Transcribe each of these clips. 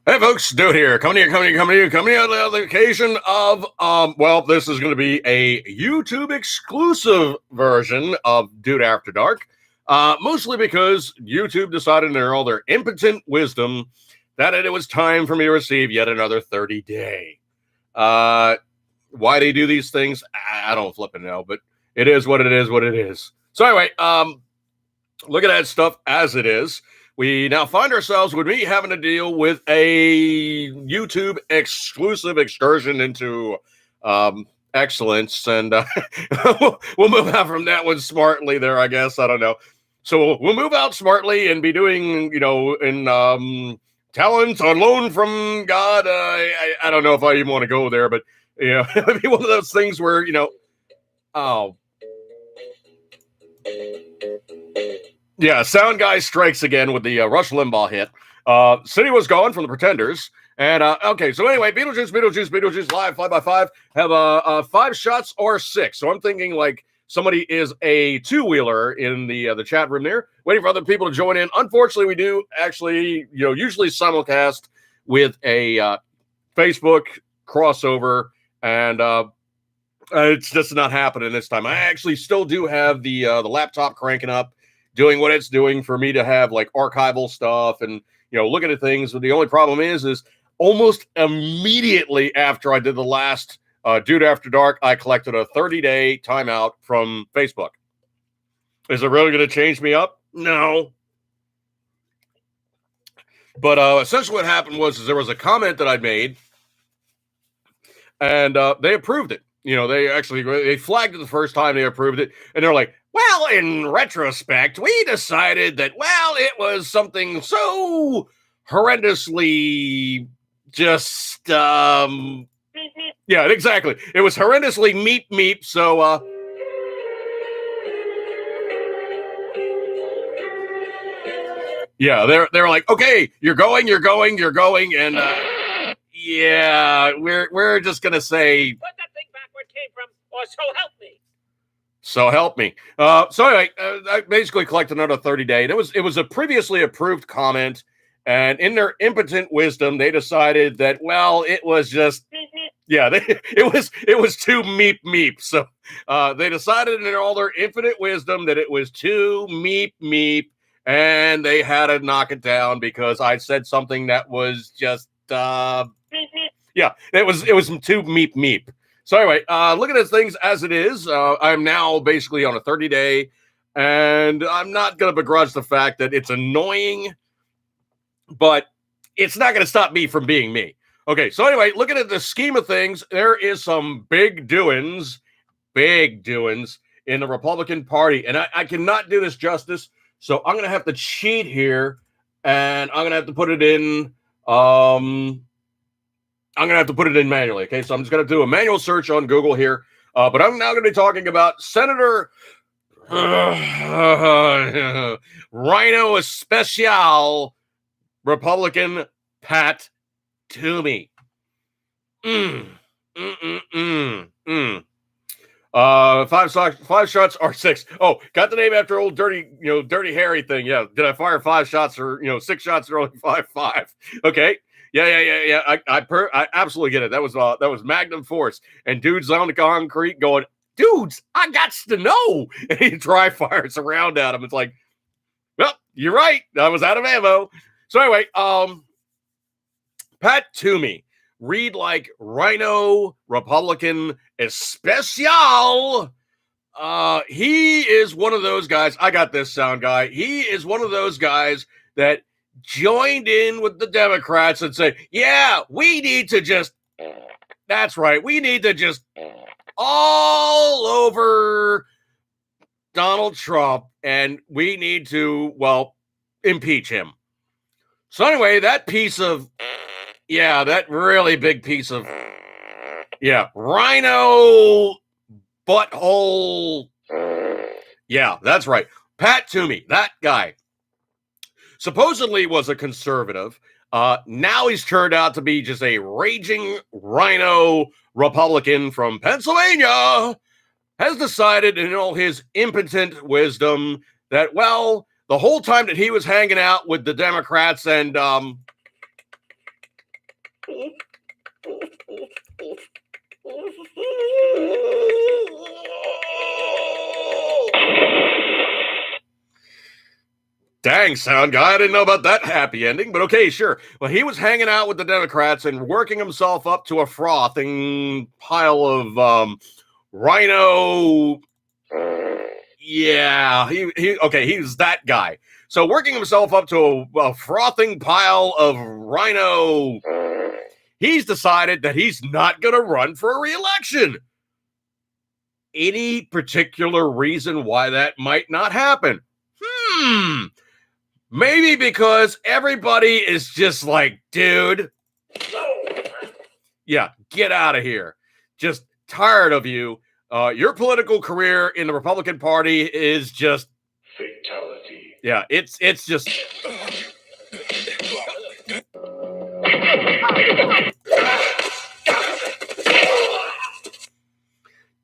Hey folks, Dude here, coming to you on the occasion of, well, this is going to be a YouTube exclusive version of Dude After Dark, mostly because YouTube decided in all their impotent wisdom that it was time for me to receive yet another 30-day. Why they do these things, I don't flipping know, but it is what it is. So anyway, look at that stuff as it is. We now find ourselves with me having to deal with a YouTube exclusive excursion into excellence, and we'll move out from that one smartly there, I guess. I don't know. So we'll move out smartly and be doing, in talents on loan from God. I don't know if I even want to go there, but it'd be one of those things where, oh. Yeah, sound guy strikes again with the Rush Limbaugh hit. City Was Gone from the Pretenders. And, okay, so anyway, Beetlejuice, live, 5x5, have 5 shots or 6. So I'm thinking like somebody is a two-wheeler in the chat room there, waiting for other people to join in. Unfortunately, we do actually, usually simulcast with a Facebook crossover, and it's just not happening this time. I actually still do have the laptop cranking up, doing what it's doing for me to have like archival stuff and looking at things. But the only problem is almost immediately after I did the last Dude After Dark, I collected a 30-day timeout from Facebook. Is it really going to change me up? No. But essentially what happened was there was a comment that I made, and they approved it. They flagged it the first time, they approved it, and they're like, well, in retrospect, we decided that, it was something so horrendously just, yeah, exactly. It was horrendously meep, so, yeah, they're like, okay, you're going, and, yeah, we're just gonna say, put that thing back where it came from, or so help me. So help me. So anyway, I basically collected another 30-day. And it was a previously approved comment, and in their impotent wisdom, they decided that it was just it was too meep. So they decided in all their infinite wisdom that it was too meep, and they had to knock it down because I said something that was just yeah, it was too meep. So anyway, look at these things as it is. I'm now basically on a 30-day, and I'm not going to begrudge the fact that it's annoying, but it's not going to stop me from being me. Okay, so anyway, looking at the scheme of things, there is some big doings in the Republican Party, and I cannot do this justice, so I'm going to have to cheat here, and I'm going to have to put it in... I'm going to have to put it in manually, okay? So I'm just going to do a manual search on Google here. But I'm now going to be talking about Senator Rhino Especial Republican Pat Toomey. 5 shots or 6. Oh, got the name after old Dirty Harry thing. Yeah. Did I fire 5 shots or 6 shots or only 5? Okay. Yeah. I absolutely get it. That was Magnum Force, and dude's on the concrete going, dudes, I got to know. And he dry fires around at him. It's like, well, you're right. I was out of ammo. So anyway, Pat Toomey, read like Rhino Republican Especial. He is one of those guys. I got this sound guy. He is one of those guys that joined in with the Democrats and say, yeah, we need to just, that's right, we need to just all over Donald Trump, and we need to, impeach him. So anyway, that really big piece of, Rhino butthole. Yeah, that's right. Pat Toomey, that guy, supposedly was a conservative. Now he's turned out to be just a raging Rhino Republican from Pennsylvania, has decided in all his impotent wisdom that, the whole time that he was hanging out with the Democrats and Dang, sound guy. I didn't know about that happy ending, but okay, sure. Well, he was hanging out with the Democrats and working himself up to a frothing pile of rhino. Yeah, he's that guy. So working himself up to a frothing pile of rhino, he's decided that he's not going to run for a re-election. Any particular reason why that might not happen? Maybe because everybody is just like, dude, yeah, get out of here. Just tired of you. Your political career in the Republican Party is just fatality. Yeah, it's just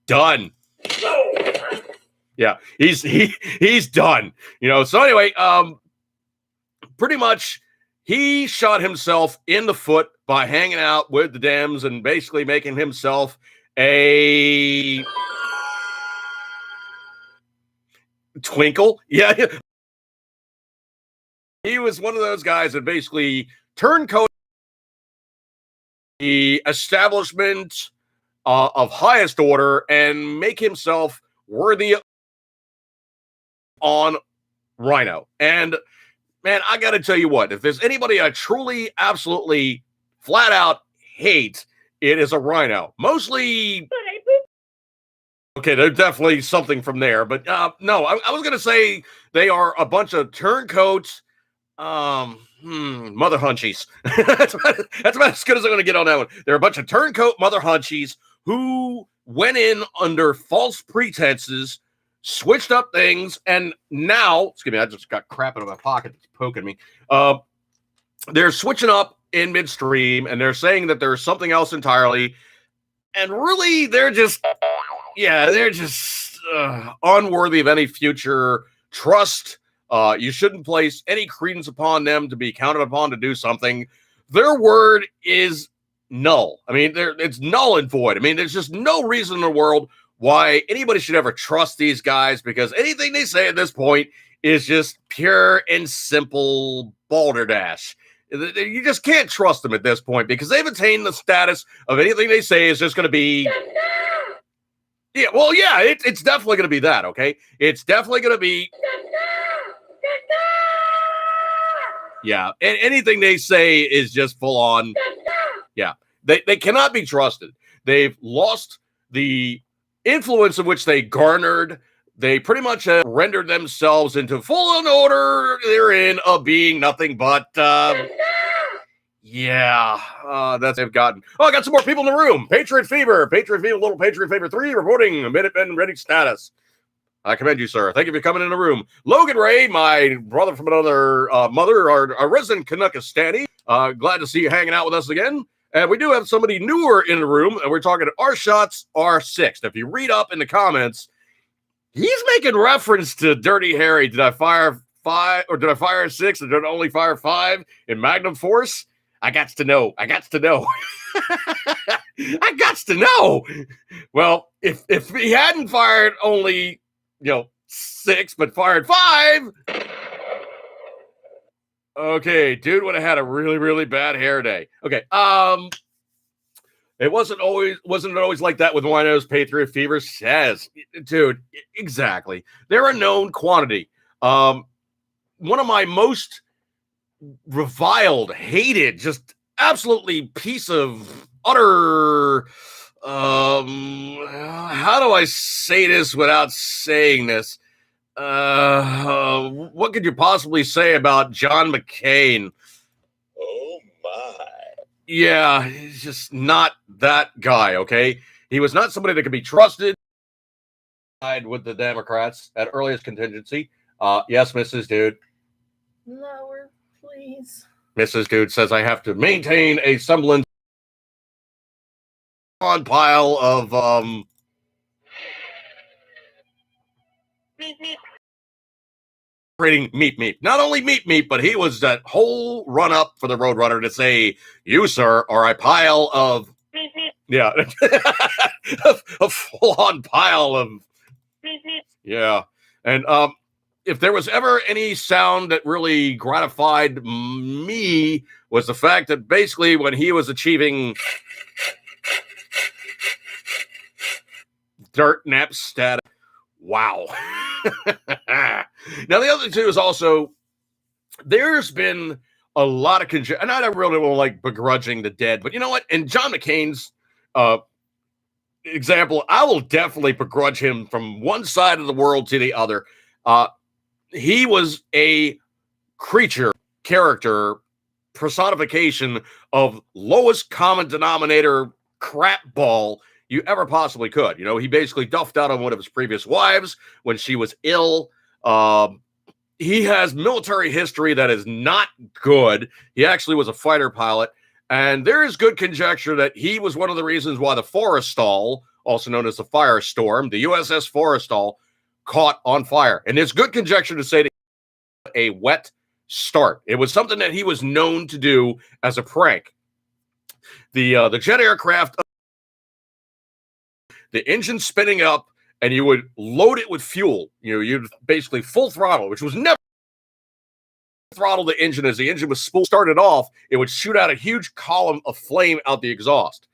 done. Yeah, he's done. So anyway, pretty much he shot himself in the foot by hanging out with the Dems and basically making himself a twinkle. Yeah. He was one of those guys that basically turncoat the establishment of highest order and make himself worthy on Rhino. And man, I got to tell you what, if there's anybody I truly, absolutely, flat out hate, it is a Rhino. Mostly, okay, there's definitely something from there, but no, I was going to say they are a bunch of turncoats, mother hunchies. that's about as good as I'm going to get on that one. They're a bunch of turncoat mother hunchies who went in under false pretenses, switched up things, and now, excuse me, I just got crap in my pocket that's poking me. They're switching up in midstream, and they're saying that there's something else entirely, and really, they're just unworthy of any future trust. You shouldn't place any credence upon them to be counted upon to do something. Their word is null. I mean, it's null and void. I mean, there's just no reason in the world why anybody should ever trust these guys, because anything they say at this point is just pure and simple balderdash. You just can't trust them at this point because they've attained the status of anything they say is just going to be. Yeah, well, yeah, it's definitely going to be that, okay? It's definitely going to be. Yeah, and anything they say is just full on. Yeah, they cannot be trusted. They've lost the influence of which they garnered. They pretty much have rendered themselves into full on order therein of being nothing but. That's they've gotten. Oh, I got some more people in the room. Patriot Fever, Little Patriot Fever 3 reporting Minutemen ready status. I commend you, sir. Thank you for coming in the room. Logan Ray, my brother from another mother, our resident Canuckistani. Glad to see you hanging out with us again. And we do have somebody newer in the room, and we're talking our shots are 6. If you read up in the comments, he's making reference to Dirty Harry. Did I fire 5 or did I fire 6 or did I only fire 5 in Magnum Force? I got to know. I got to know. Well, if he hadn't fired only 6, but fired 5. Okay, dude would have had a really, really bad hair day. Okay, it wasn't always like that with Winos. Patriot Fever says, dude, exactly. They're a known quantity. One of my most reviled, hated, just absolutely piece of utter. How do I say this without saying this? What could you possibly say about John McCain? Oh my. Yeah, he's just not that guy, okay? He was not somebody that could be trusted. With the Democrats at earliest contingency. Yes, Mrs. Dude. Lower, please. Mrs. Dude says I have to maintain a semblance on pile of creating Meep Meep. Not only Meep Meep, but he was that whole run up for the Roadrunner to say, "You, sir, are a pile of." Yeah, a full-on pile of. Yeah, and if there was ever any sound that really gratified me was the fact that basically when he was achieving dirt nap status, wow. Now the other thing is also there's been a lot of conjecture, and I don't really want to like begrudging the dead, but you know what? In John McCain's example, I will definitely begrudge him from one side of the world to the other. He was a character, personification of lowest common denominator crap ball you ever possibly could. You know, he basically duffed out on one of his previous wives when she was ill. He has military history that is not good. He actually was a fighter pilot. And there is good conjecture that he was one of the reasons why the Forrestal, also known as the Firestorm, the USS Forrestal, caught on fire. And there's good conjecture to say that a wet start. It was something that he was known to do as a prank. The jet aircraft, the engine spinning up, and you would load it with fuel. You know, you'd basically full throttle, which was never throttle the engine. As the engine was started off, it would shoot out a huge column of flame out the exhaust.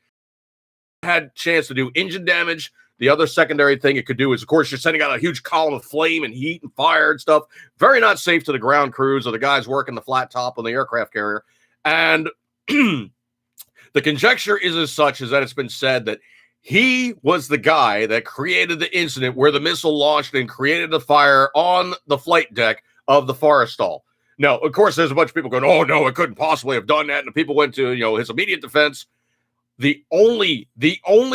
Had a chance to do engine damage. The other secondary thing it could do is, of course, you're sending out a huge column of flame and heat and fire and stuff. Very not safe to the ground crews or the guys working the flat top on the aircraft carrier. And the conjecture is as such as that it's been said that he was the guy that created the incident where the missile launched and created the fire on the flight deck of the Forrestal. Now, of course, there's a bunch of people going, "Oh no, it couldn't possibly have done that." And the people went to, his immediate defense. The only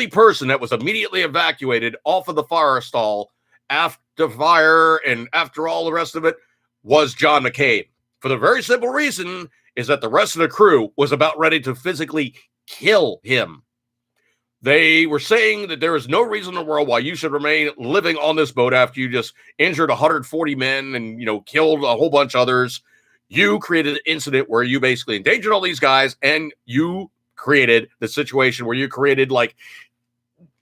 person that was immediately evacuated off of the Forrestal after fire and after all the rest of it was John McCain. For the very simple reason is that the rest of the crew was about ready to physically kill him. They were saying that there is no reason in the world why you should remain living on this boat after you just injured 140 men and, killed a whole bunch of others. You created an incident where you basically endangered all these guys, and you created the situation where you created like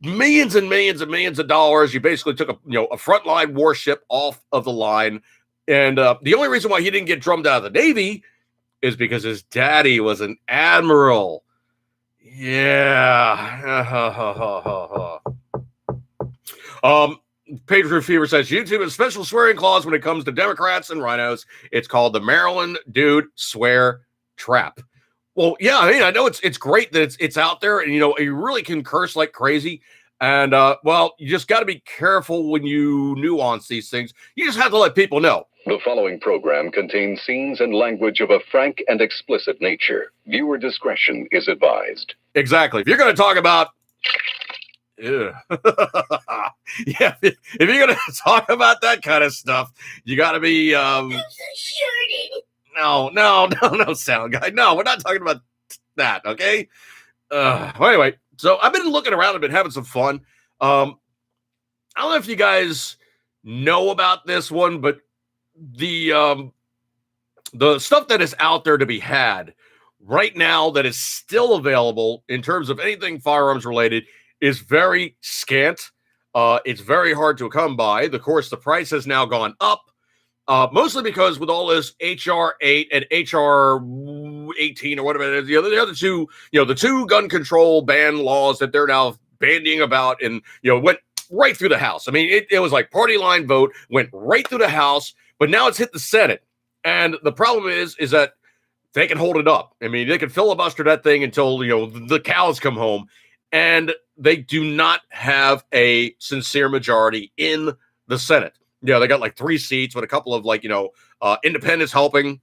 millions and millions and millions of dollars. You basically took a frontline warship off of the line. And the only reason why he didn't get drummed out of the Navy is because his daddy was an admiral. Yeah. Patriot Fever says YouTube has a special swearing clause when it comes to Democrats and rhinos. It's called the Maryland Dude Swear Trap. Well, yeah, I know it's great that it's out there, and you really can curse like crazy. And you just got to be careful when you nuance these things. You just have to let people know. The following program contains scenes and language of a frank and explicit nature. Viewer discretion is advised. Exactly. If you're going to talk about, if you're going to talk about that kind of stuff, you got to be. No, sound guy. No, we're not talking about that. Okay. Well, anyway, so I've been looking around. I've been having some fun. I don't know if you guys know about this one, but the stuff that is out there to be had right now that is still available in terms of anything firearms related is very scant. It's very hard to come by. Of course, the price has now gone up, mostly because with all this HR 8 and HR 18 or whatever it is, the other two, the two gun control ban laws that they're now bandying about and, went right through the House. I mean, it was like party line vote, went right through the House, but now it's hit the Senate. And the problem is that they can hold it up. I mean, they can filibuster that thing until, the cows come home. And they do not have a sincere majority in the Senate. They got like 3 seats with a couple of independents helping.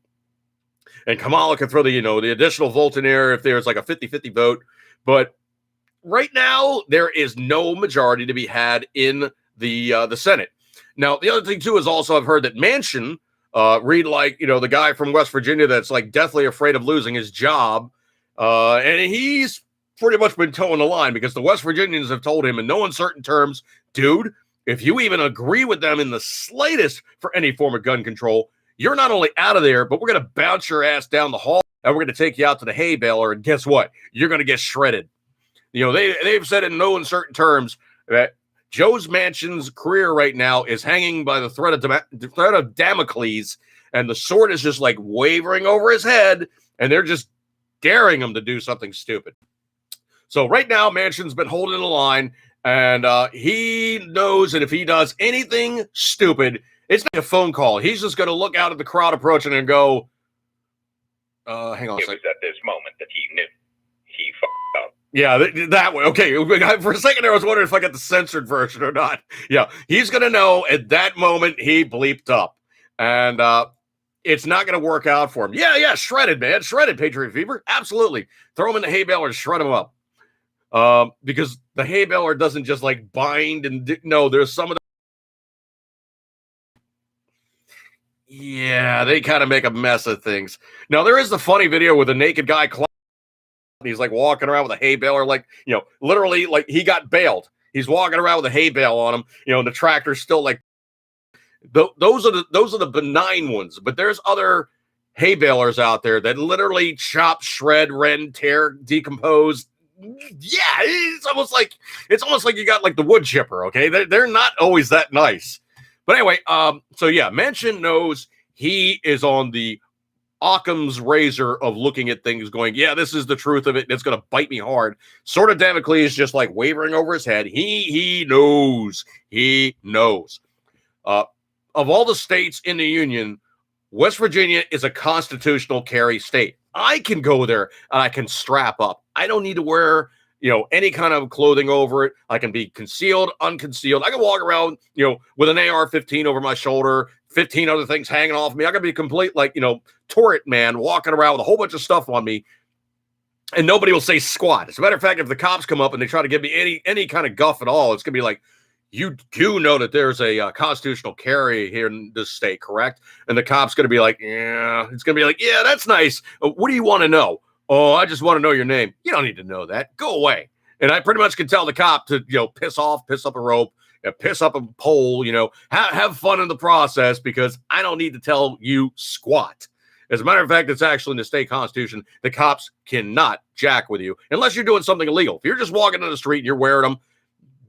And Kamala can throw the additional vote in there if there's like a 50-50 vote. But right now, there is no majority to be had in the Senate. Now, the other thing, too, is also I've heard that Manchin, read like, the guy from West Virginia that's like deathly afraid of losing his job. And he's pretty much been towing the line because the West Virginians have told him in no uncertain terms, dude, if you even agree with them in the slightest for any form of gun control, you're not only out of there, but we're going to bounce your ass down the hall and we're going to take you out to the hay baler. And guess what? You're going to get shredded. You know, they've said in no uncertain terms that Joe Manchin's career right now is hanging by the thread of Damocles, and the sword is just like wavering over his head, and they're just daring him to do something stupid. So right now, Manchin's been holding the line, and he knows that if he does anything stupid, it's not a phone call. He's just going to look out at the crowd approaching and go, hang on a second. It was at this moment that he knew he fucked up. Yeah, that way. Okay, for a second there, I was wondering if I got the censored version or not. Yeah, he's going to know at that moment he bleeped up. And it's not going to work out for him. Yeah, shredded, man. Shredded, Patriot Fever. Absolutely. Throw him in the hay baler and shred him up. Because the hay baler doesn't just like bind and no, there's some of the yeah, they kind of make a mess of things. Now there is the funny video with a naked guy he's like walking around with a hay baler, like, you know, literally like he got bailed. He's walking around with a hay bale on him, you know, and the tractor's still like those are the benign ones, but there's other hay balers out there that literally chop, shred, rend, tear, decompose. Yeah, it's almost like you got like the wood chipper. Okay, they're not always that nice. But anyway, so yeah, Manchin knows he is on the Occam's razor of looking at things, going, yeah, this is the truth of it, and it's going to bite me hard. Sort of Damocles just like wavering over his head. He knows. Of all the states in the Union, West Virginia is a constitutional carry state. I can go there and I can strap up. I don't need to wear, you know, any kind of clothing over it. I can be concealed, unconcealed. I can walk around, you know, with an AR-15 over my shoulder, 15 other things hanging off me. I can be complete, like, you know, turret man walking around with a whole bunch of stuff on me, and nobody will say squat. As a matter of fact, if the cops come up and they try to give me any kind of guff at all, it's going to be like, you do know that there's a constitutional carry here in this state, correct? And the cop's going to be like, yeah. It's going to be like, yeah, that's nice. What do you want to know? Oh, I just want to know your name. You don't need to know that. Go away. And I pretty much can tell the cop to, you know, piss off, piss up a rope, piss up a pole, you know, have fun in the process, because I don't need to tell you squat. As a matter of fact, it's actually in the state constitution. The cops cannot jack with you unless you're doing something illegal. If you're just walking down the street and you're wearing them,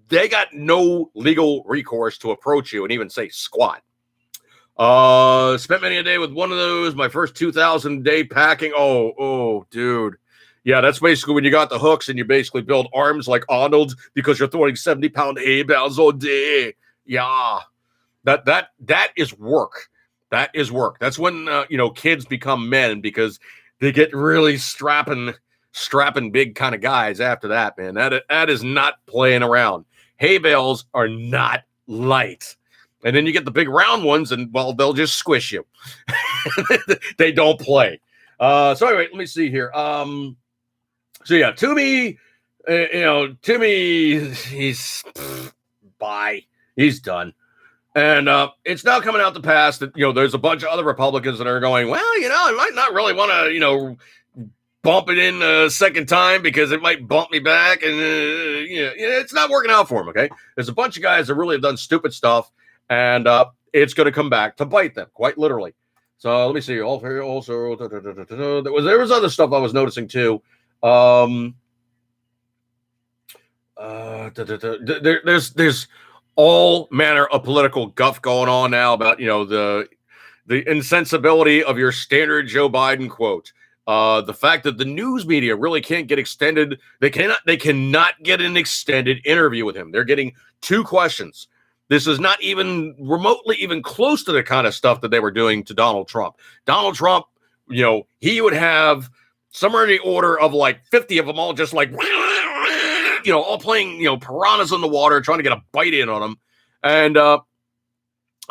they got no legal recourse to approach you and even say squat. Spent many a day with one of those. My first 2,000 day packing. Oh, dude. Yeah, that's basically when you got the hooks and you basically build arms like Arnold because you're throwing 70-pound hay bales all day. Yeah, that is work. That is work. That's when you know, kids become men, because they get really strapping big kind of guys after that, man. That is not playing around. Hay bales are not light. And then you get the big round ones, and, well, they'll just squish you. They don't play. So anyway, let me see here. So yeah, Toomey, he's bye. He's done. And it's now coming out to pass that, you know, there's a bunch of other Republicans that are going, well, you know, I might not really want to, you know, bump it in a second time because it might bump me back. And, you know, it's not working out for him, okay? There's a bunch of guys that really have done stupid stuff, and it's going to come back to bite them, quite literally. So let me see. Also, there was other stuff I was noticing, too. There's all manner of political guff going on now about, you know, the insensibility of your standard Joe Biden quote. The fact that the news media really can't get extended. They cannot get an extended interview with him. They're getting 2 questions. This is not even remotely even close to the kind of stuff that they were doing to Donald Trump. Donald Trump, you know, he would have somewhere in the order of like 50 of them all just like, you know, all playing, you know, piranhas in the water, trying to get a bite in on him. And I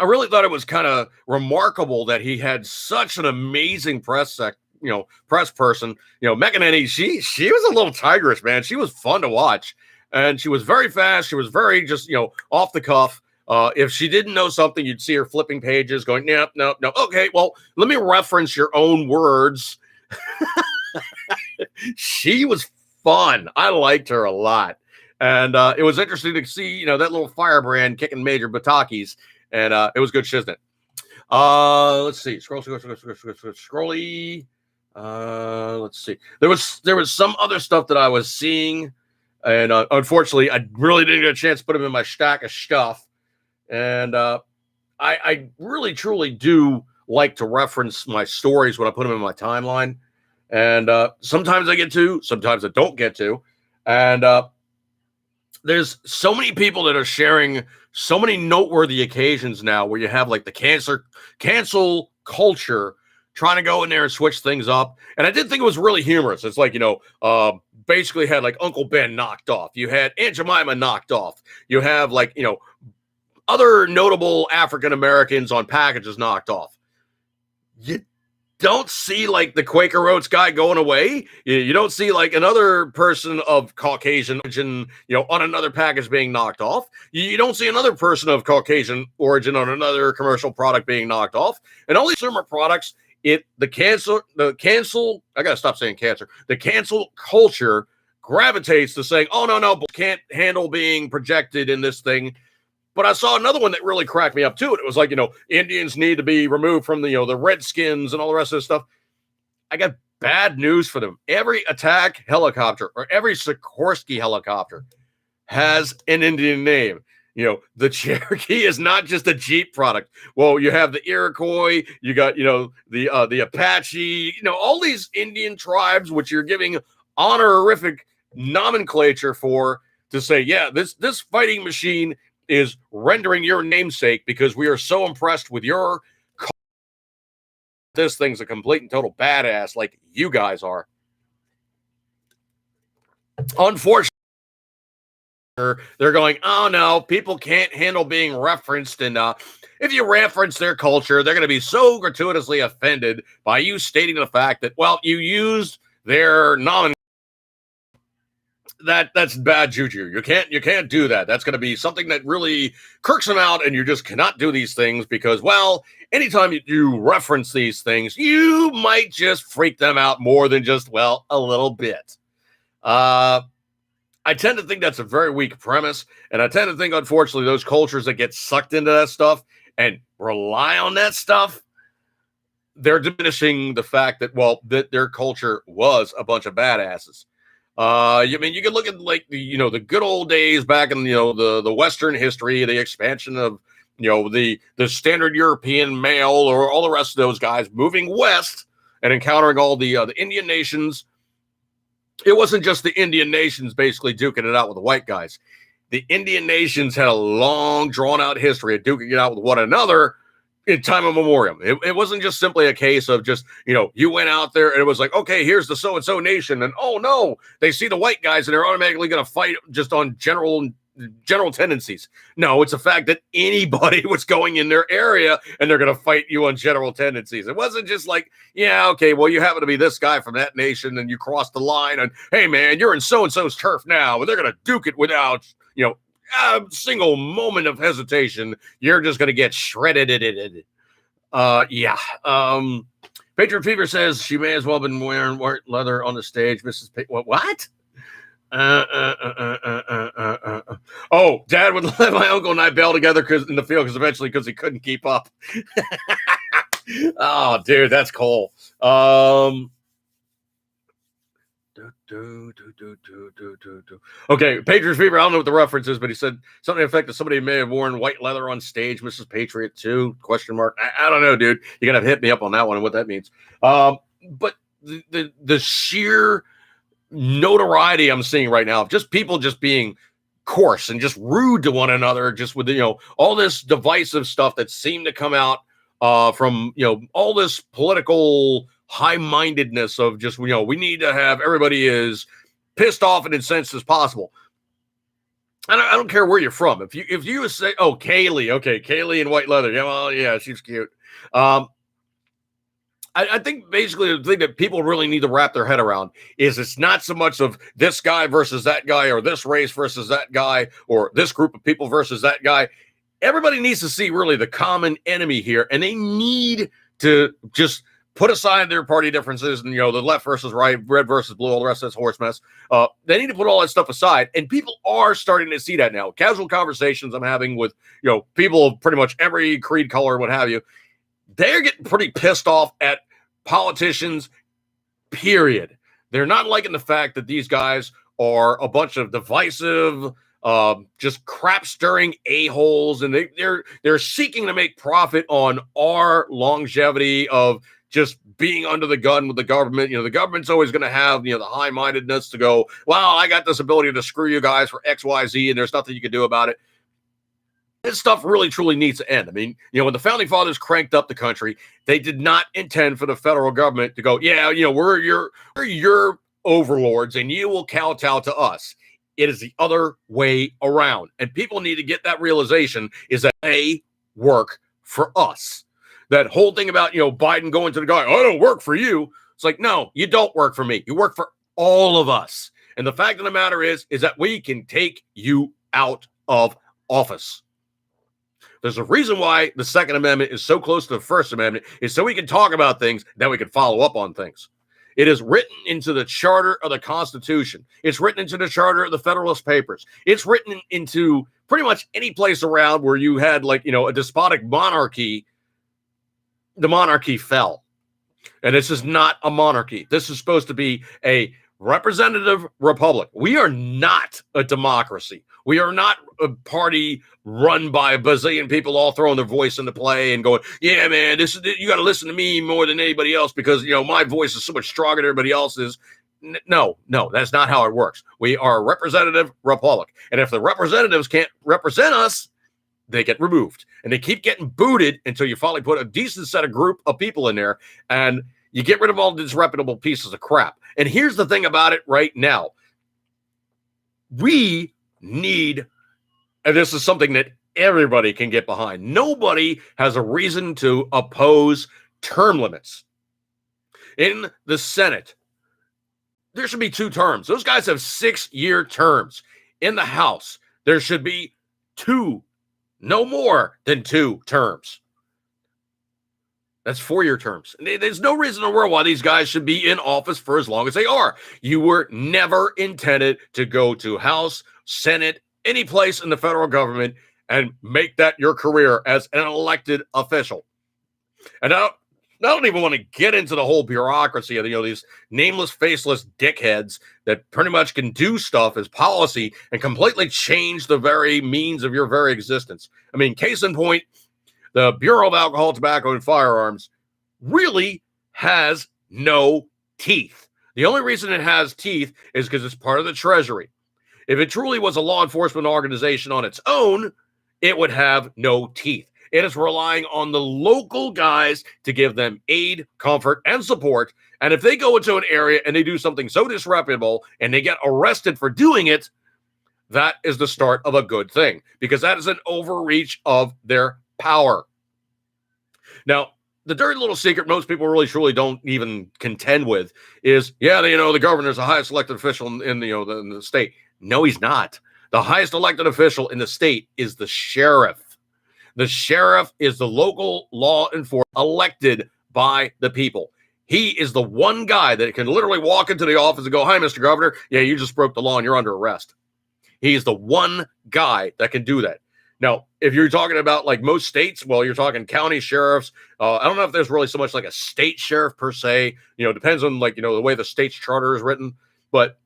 really thought it was kind of remarkable that he had such an amazing press person. You know, McEnany, she was a little tigress, man. She was fun to watch. And she was very fast. She was very just, you know, off the cuff. If she didn't know something, you'd see her flipping pages going, no. Okay, well, let me reference your own words. She was fun. I liked her a lot. And it was interesting to see, you know, that little firebrand kicking Major Bataki's, and it was good shiznit. Let's see. Scrolly. Let's see. There was some other stuff that I was seeing, and unfortunately, I really didn't get a chance to put them in my stack of stuff. And I really truly do like to reference my stories when I put them in my timeline. And sometimes I get to, sometimes I don't get to. And there's so many people that are sharing so many noteworthy occasions now where you have like the cancel culture trying to go in there and switch things up. And I did think it was really humorous. It's like, you know, basically had like Uncle Ben knocked off. You had Aunt Jemima knocked off. You have like, you know, other notable African Americans on packages knocked off. You don't see like the Quaker Oats guy going away. You don't see like another person of Caucasian origin, you know, on another package being knocked off. You don't see another person of Caucasian origin on another commercial product being knocked off. And all these consumer products, the cancel, I gotta stop saying cancer. The cancel culture gravitates to saying, oh no, can't handle being projected in this thing. But I saw another one that really cracked me up too. And it was like, you know, Indians need to be removed from the, you know, the Redskins and all the rest of this stuff. I got bad news for them. Every attack helicopter or every Sikorsky helicopter has an Indian name. You know, the Cherokee is not just a Jeep product. Well, you have the Iroquois, you got, you know, the Apache, you know, all these Indian tribes, which you're giving honorific nomenclature for, to say, yeah, this fighting machine is rendering your namesake because we are so impressed with your this thing's a complete and total badass like you guys are. Unfortunately, they're going, oh no, people can't handle being referenced, and if you reference their culture, they're going to be so gratuitously offended by you stating the fact that, well, you used their nomenclature. That's bad juju. You can't do that. That's going to be something that really kirks them out, and you just cannot do these things because, well, anytime you reference these things, you might just freak them out more than just, well, a little bit. I tend to think that's a very weak premise, and I tend to think, unfortunately, those cultures that get sucked into that stuff and rely on that stuff, they're diminishing the fact that, well, that their culture was a bunch of badasses. I mean, you can look at like the good old days back in the Western history, the expansion of the standard European male or all the rest of those guys moving west and encountering all the Indian nations. It wasn't just the Indian nations basically duking it out with the white guys. The Indian nations had a long, drawn out history of duking it out with one another in time immemorial. It wasn't just simply a case of just, you went out there and it was like, okay, here's the so-and-so nation. And oh no, they see the white guys and they're automatically going to fight just on general tendencies. No, it's a fact that anybody was going in their area and they're going to fight you on general tendencies. It wasn't just like, yeah, okay, well, you happen to be this guy from that nation and you crossed the line and, hey man, you're in so-and-so's turf now, and they're going to duke it without, a single moment of hesitation. You're just going to get shredded. Yeah. Patriot Fever says she may as well have been wearing white leather on the stage. Mrs. What? Oh, Dad would let my uncle and I bail together in the field because he couldn't keep up. Oh, dude, that's cool. Okay, Patriot Fever. I don't know what the reference is, but he said something to the effect that somebody may have worn white leather on stage. Mrs. Patriot too? ? I don't know, dude. You're gonna hit me up on that one and what that means. But the sheer notoriety I'm seeing right now of just people just being coarse and just rude to one another, just with all this divisive stuff that seemed to come out from all this political high-mindedness of just we need to have everybody as pissed off and incensed as possible. I don't care where you're from. If you say, oh, Kaylee, okay, Kaylee in white leather, yeah, well, yeah, she's cute. I think basically the thing that people really need to wrap their head around is it's not so much of this guy versus that guy or this race versus that guy or this group of people versus that guy. Everybody needs to see really the common enemy here, and they need to just put aside their party differences and, the left versus right, red versus blue, all the rest of this horse mess. They need to put all that stuff aside. And people are starting to see that now. Casual conversations I'm having with, people of pretty much every creed, color, what have you, they're getting pretty pissed off at politicians, period. They're not liking the fact that these guys are a bunch of divisive, just crap-stirring a-holes, and they're seeking to make profit on our longevity of just being under the gun with the government. The government's always going to have, the high-mindedness to go, well, I got this ability to screw you guys for X, Y, Z, and there's nothing you can do about it. This stuff really, truly needs to end. I mean, when the Founding Fathers cranked up the country, they did not intend for the federal government to go, yeah, we're your overlords, and you will kowtow to us. It is the other way around. And people need to get that realization is that they work for us. That whole thing about, Biden going to the guy, I don't work for you. It's like, no, you don't work for me. You work for all of us. And the fact of the matter is that we can take you out of office. There's a reason why the Second Amendment is so close to the First Amendment, is so we can talk about things, that we can follow up on things. It is written into the charter of the Constitution. It's written into the charter of the Federalist Papers. It's written into pretty much any place around where you had a despotic monarchy. The monarchy fell. And this is not a monarchy. This is supposed to be a representative republic. We are not a democracy. We are not a party run by a bazillion people all throwing their voice into play and going, yeah, man, you got to listen to me more than anybody else because, my voice is so much stronger than everybody else's. No, that's not how it works. We are a representative republic. And if the representatives can't represent us, they get removed. And they keep getting booted until you finally put a decent set of group of people in there and you get rid of all the disreputable pieces of crap. And here's the thing about it right now. We need, and this is something that everybody can get behind. Nobody has a reason to oppose term limits. In the Senate, there should be 2 terms. Those guys have 6-year terms. In the House, there should be 2, no more than 2 terms. That's 4-year terms. There's no reason in the world why these guys should be in office for as long as they are. You were never intended to go to House, Senate, any place in the federal government and make that your career as an elected official. And I don't even want to get into the whole bureaucracy of these nameless, faceless dickheads that pretty much can do stuff as policy and completely change the very means of your very existence. I mean, case in point, the Bureau of Alcohol, Tobacco, and Firearms really has no teeth. The only reason it has teeth is because it's part of the Treasury. If it truly was a law enforcement organization on its own, it would have no teeth. It is relying on the local guys to give them aid, comfort, and support. And if they go into an area and they do something so disreputable and they get arrested for doing it, that is the start of a good thing, because that is an overreach of their power. Now, the dirty little secret most people really truly don't even contend with is, the governor's the highest elected official in the state. No, he's not. The highest elected official in the state is the sheriff. The sheriff is the local law enforcement elected by the people. He is the one guy that can literally walk into the office and go, hi, Mr. Governor. Yeah, you just broke the law and you're under arrest. He's the one guy that can do that. Now, if you're talking about most states, well, you're talking county sheriffs. I don't know if there's really so much like a state sheriff per se. Depends on the way the state's charter is written. But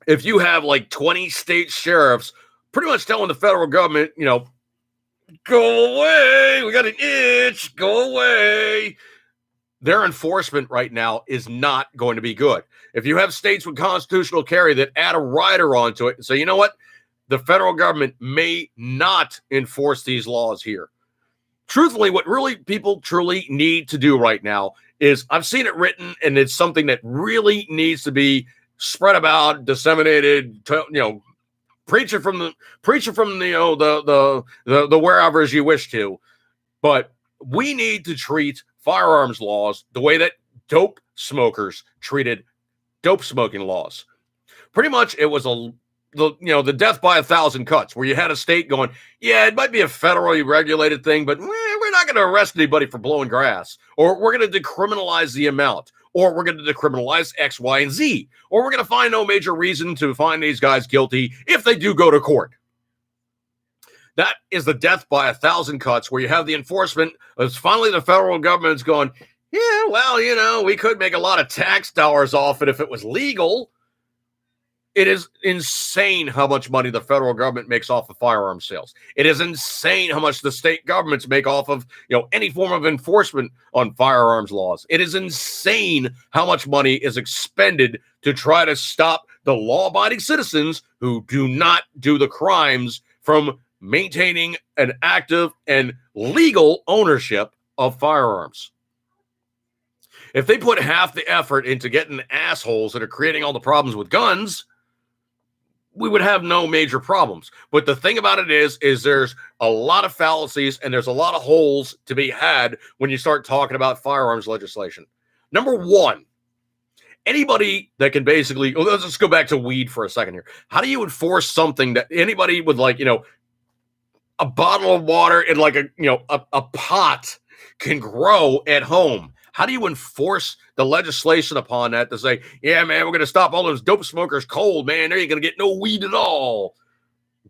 if you have 20 state sheriffs pretty much telling the federal government, go away, we got an itch, go away, their enforcement right now is not going to be good. If you have states with constitutional carry that add a rider onto it and say, you know what, the federal government may not enforce these laws here. Truthfully, what really people truly need to do right now is, I've seen it written, and it's something that really needs to be spread about, disseminated, preach it from the wherever as you wish to. But we need to treat firearms laws the way that dope smokers treated dope smoking laws. Pretty much it was the death by 1,000 cuts, where you had a state going, yeah, it might be a federally regulated thing, but we're not going to arrest anybody for blowing grass, or we're going to decriminalize the amount, or we're going to decriminalize X, Y, and Z, or we're going to find no major reason to find these guys guilty if they do go to court. That is the death by 1,000 cuts, where you have the enforcement. It's finally the federal government's going, yeah, well, we could make a lot of tax dollars off it if it was legal. It is insane how much money the federal government makes off of firearms sales. It is insane how much the state governments make off of, any form of enforcement on firearms laws. It is insane how much money is expended to try to stop the law-abiding citizens who do not do the crimes from maintaining an active and legal ownership of firearms. If they put half the effort into getting the assholes that are creating all the problems with guns, we would have no major problems. But the thing about it is there's a lot of fallacies and there's a lot of holes to be had when you start talking about firearms legislation. Number one, anybody that can basically, let's just go back to weed for a second here. How do you enforce something that anybody with a bottle of water in a pot can grow at home? How do you enforce the legislation upon that to say, yeah, man, we're going to stop all those dope smokers cold, man. They ain't going to get no weed at all.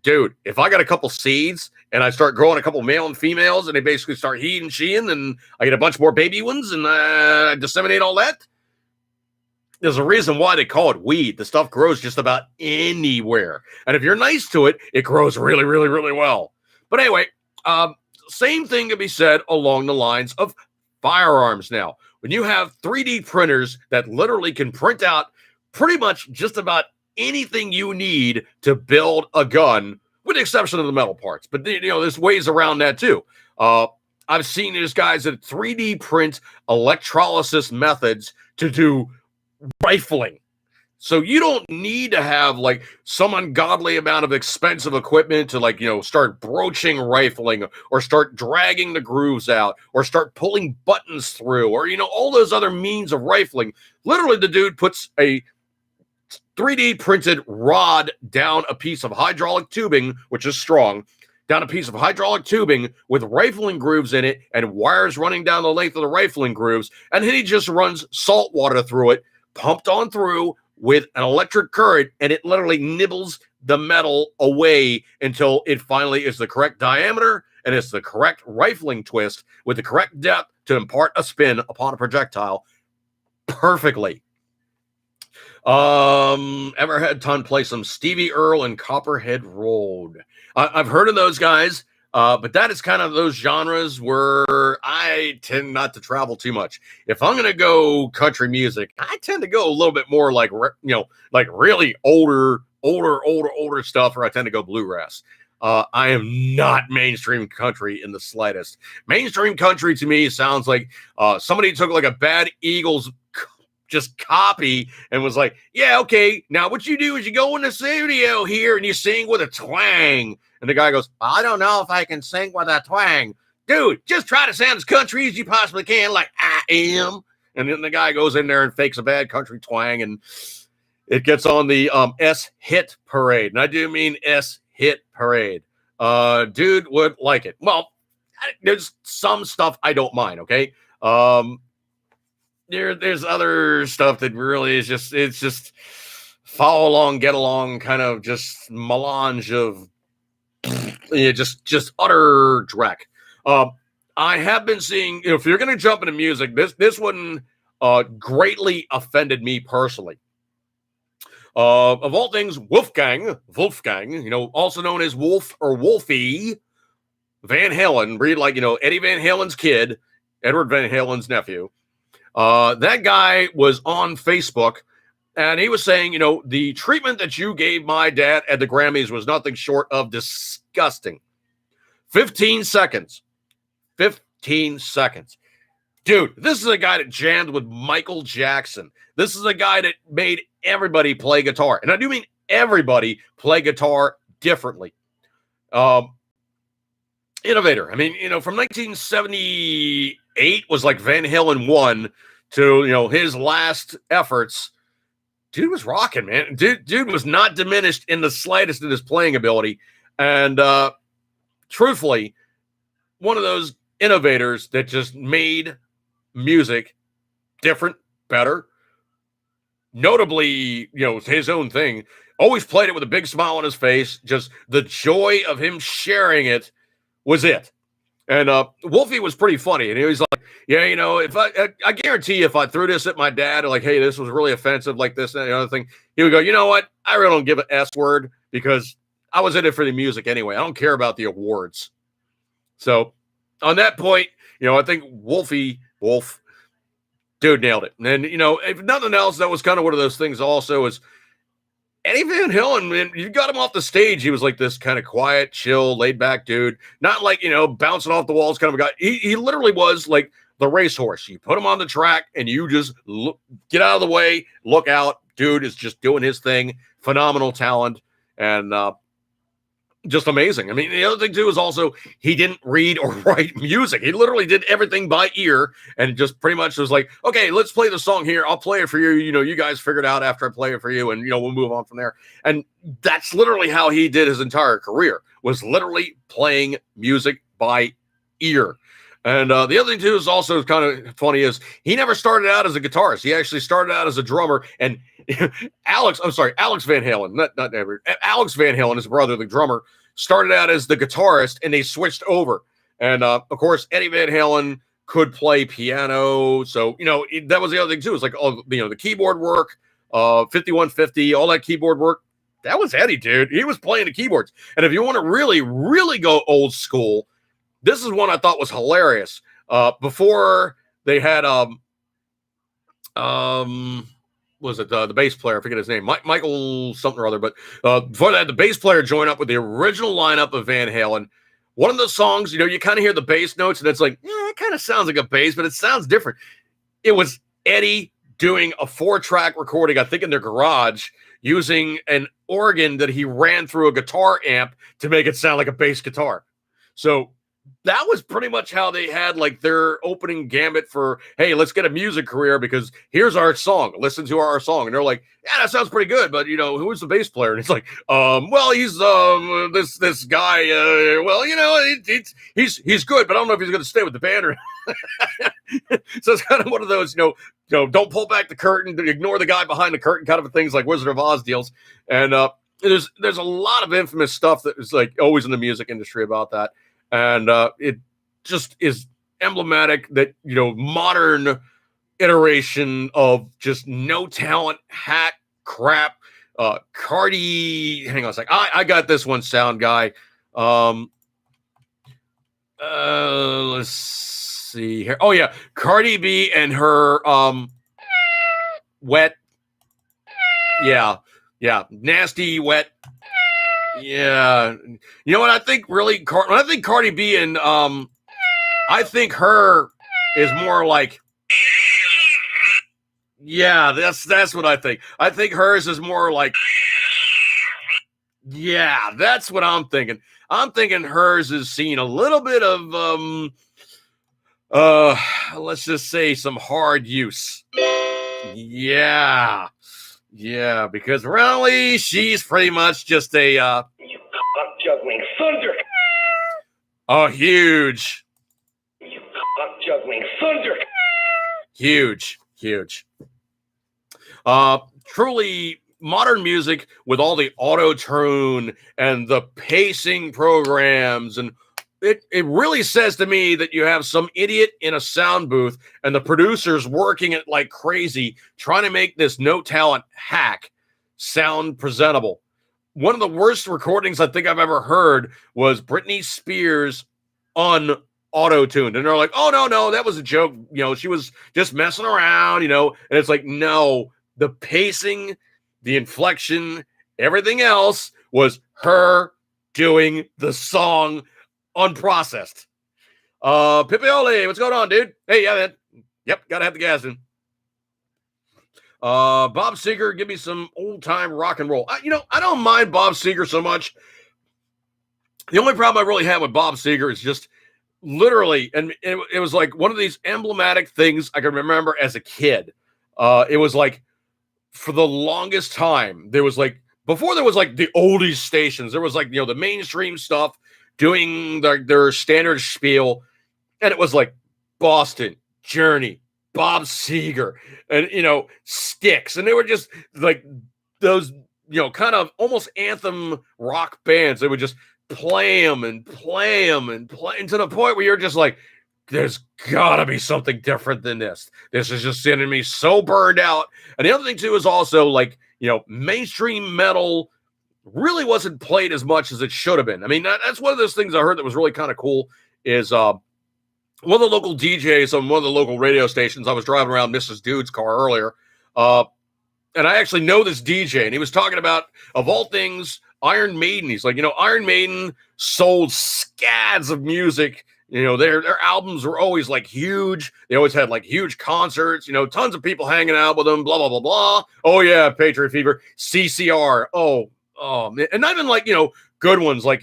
Dude, if I got a couple seeds and I start growing a couple male and females and they basically start he and sheing and I get a bunch more baby ones and I disseminate all that, there's a reason why they call it weed. The stuff grows just about anywhere. And if you're nice to it, it grows really, really, really well. But anyway, same thing can be said along the lines of firearms now. When you have 3D printers that literally can print out pretty much just about anything you need to build a gun, with the exception of the metal parts. But, there's ways around that too. I've seen these guys that 3D print electrolysis methods to do rifling. So you don't need to have some ungodly amount of expensive equipment to start broaching rifling or start dragging the grooves out or start pulling buttons through or, all those other means of rifling. Literally, the dude puts a 3D printed rod down a piece of hydraulic tubing, which is strong, down a piece of hydraulic tubing with rifling grooves in it and wires running down the length of the rifling grooves. And then he just runs salt water through it, pumped on through with an electric current, and it literally nibbles the metal away until it finally is the correct diameter and it's the correct rifling twist with the correct depth to impart a spin upon a projectile perfectly. Ever had time to play some Stevie Earle and Copperhead Road? I've heard of those guys. But that is kind of those genres where I tend not to travel too much. If I'm going to go country music, I tend to go a little bit more like really older stuff, or I tend to go bluegrass. I am not mainstream country in the slightest. Mainstream country to me sounds like somebody took a bad Eagles just copy and was like, yeah, okay, now what you do is you go in the studio here and you sing with a twang. And the guy goes, I don't know if I can sing with a twang. Dude, just try to sound as country as you possibly can, like I am. And then the guy goes in there and fakes a bad country twang, and it gets on the S-Hit parade. And I do mean S-Hit parade. Dude would like it. Well, there's some stuff I don't mind, okay? There's other stuff that really is just follow along, get along, kind of just melange of just utter dreck. I have been seeing, if you're going to jump into music, this one greatly offended me personally. Of all things, Wolfgang, also known as Wolf or Wolfie Van Halen, read Eddie Van Halen's kid, Edward Van Halen's nephew. That guy was on Facebook, and he was saying, the treatment that you gave my dad at the Grammys was nothing short of disgusting. 15 seconds. 15 seconds. Dude, this is a guy that jammed with Michael Jackson. This is a guy that made everybody play guitar. And I do mean everybody play guitar differently. Innovator. I mean, from 1978 was Van Halen 1 to, his last efforts. Dude was rocking, man. Dude was not diminished in the slightest in his playing ability. And truthfully, one of those innovators that just made music different, better. Notably, his own thing. Always played it with a big smile on his face. Just the joy of him sharing it was it. And Wolfie was pretty funny. And he was like, yeah, if I guarantee you, if I threw this at my dad, like, hey, this was really offensive, like this and the other thing, he would go, you know what? I really don't give an S word because I was in it for the music anyway. I don't care about the awards. So on that point, I think Wolf, dude, nailed it. And then, if nothing else, that was kind of one of those things also is Eddie Van Halen, man, you got him off the stage. He was like this kind of quiet, chill, laid back dude. Not like, bouncing off the walls kind of a guy. He literally was like the racehorse. You put him on the track and you just get out of the way, look out. Dude is just doing his thing. Phenomenal talent. And just amazing. I mean, the other thing too is also he didn't read or write music. He literally did everything by ear and just pretty much was like, okay, let's play the song here. I'll play it for you. You guys figure it out after I play it for you, and we'll move on from there. And that's literally how he did his entire career, was literally playing music by ear. And the other thing too is also kind of funny is he never started out as a guitarist. He actually started out as a drummer. And Alex Van Halen, not ever. Alex Van Halen, his brother, the drummer, started out as the guitarist, and they switched over. And of course, Eddie Van Halen could play piano, so that was the other thing too. It's like the keyboard work, 5150, all that keyboard work. That was Eddie, dude. He was playing the keyboards. And if you want to really, really go old school, this is one I thought was hilarious. Before they had was it the bass player? I forget his name, Michael something or other. But before that, the bass player joined up with the original lineup of Van Halen. One of the songs, you kind of hear the bass notes, and it's like, yeah, it kind of sounds like a bass, but it sounds different. It was Eddie doing a 4-track recording, I think in their garage, using an organ that he ran through a guitar amp to make it sound like a bass guitar. So that was pretty much how they had like their opening gambit for, hey, let's get a music career because here's our song. Listen to our song. And they're like, yeah, that sounds pretty good. But, who's the bass player? And it's like, well, he's this guy. Well, he's good, but I don't know if he's going to stay with the band or So it's kind of one of those, don't pull back the curtain, ignore the guy behind the curtain kind of things like Wizard of Oz deals. And there's a lot of infamous stuff that is like always in the music industry about that. And it just is emblematic that, modern iteration of just no talent, hack, crap. Cardi, hang on a sec. I got this one, sound guy. Let's see here. Oh, yeah. Cardi B and her wet. Yeah. Nasty, wet. Yeah, you know what I think really? When I think Cardi B and I think her is more like, yeah, that's what I think. I think hers is more like, yeah, that's what I'm thinking. I'm thinking hers is seeing a little bit of let's just say some hard use. Yeah, because really, she's pretty much just a You cock-juggling thunder. a huge, You cock-juggling thunder. huge. Truly modern music with all the auto-tune and the pacing programs, and it really says to me that you have some idiot in a sound booth and the producers working it like crazy, trying to make this no talent hack sound presentable. One of the worst recordings I think I've ever heard was Britney Spears auto-tuned. And they're like, oh, no, that was a joke. She was just messing around, and it's like, no, the pacing, the inflection, everything else was her doing the song unprocessed. Pipioli, what's going on, dude? Hey, yeah, man. Yep, gotta have the gas in. Bob Seger, give me some old-time rock and roll. I don't mind Bob Seger so much. The only problem I really had with Bob Seger is just literally, and it was like one of these emblematic things I can remember as a kid. It was like, for the longest time, there was like, before there was like the oldies stations, there was like, the mainstream stuff, doing their standard spiel. And it was like Boston, Journey, Bob Seger, and Styx. And they were just like those, kind of almost anthem rock bands. They would just play them and play them and play, and to the point where you're just like, there's gotta be something different than this. This is just sending me so burned out. And the other thing too is also like, mainstream metal really wasn't played as much as it should have been. I mean, that's one of those things I heard that was really kind of cool is one of the local DJs on one of the local radio stations. I was driving around Mrs. Dude's car earlier, and I actually know this DJ, and he was talking about, of all things, Iron Maiden. He's like, Iron Maiden sold scads of music. Their albums were always like huge. They always had like huge concerts, tons of people hanging out with them, blah, blah, blah, blah. Oh yeah, Patriot Fever, CCR. Oh man. And not even like, good ones, like,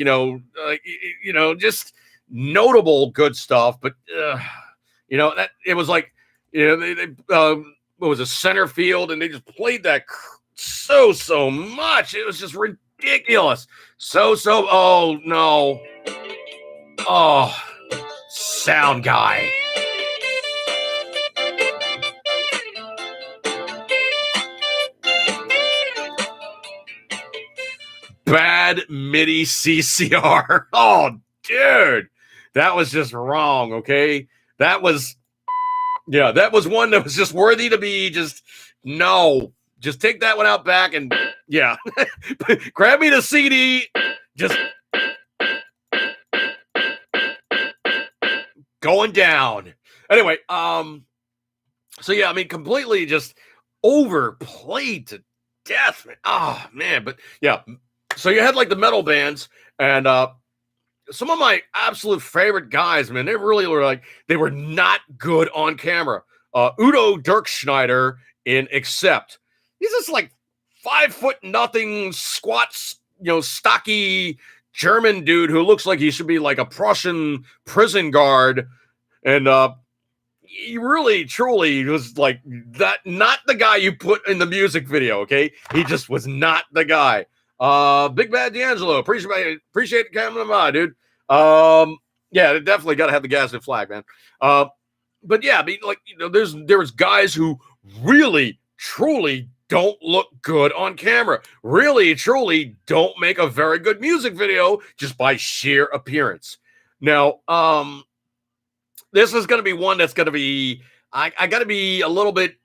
just notable good stuff. But, that it was like, they what was a center field, and they just played that so much. It was just ridiculous. Oh no. Oh, sound guy. Bad MIDI CCR. Oh, dude. That was just wrong, okay? That was one that was just worthy to be just, no. Just take that one out back and, yeah. Grab me the CD. Just going down. Anyway, so yeah, I mean, completely just overplayed to death, man. Oh, man. But yeah, so you had like the metal bands, and some of my absolute favorite guys, man, they really were like, they were not good on camera. Udo Dirkschneider in Accept. He's just like 5'0" squats, stocky German dude who looks like he should be like a Prussian prison guard. And he really, truly was like that, not the guy you put in the music video, okay? He just was not the guy. Big Bad D'Angelo, appreciate it coming by, dude. Yeah, definitely got to have the gas and flag, man. But yeah, I mean, like, there was guys who really, truly don't look good on camera. Really, truly don't make a very good music video just by sheer appearance. Now, this is going to be one that's going to be, I got to be a little bit,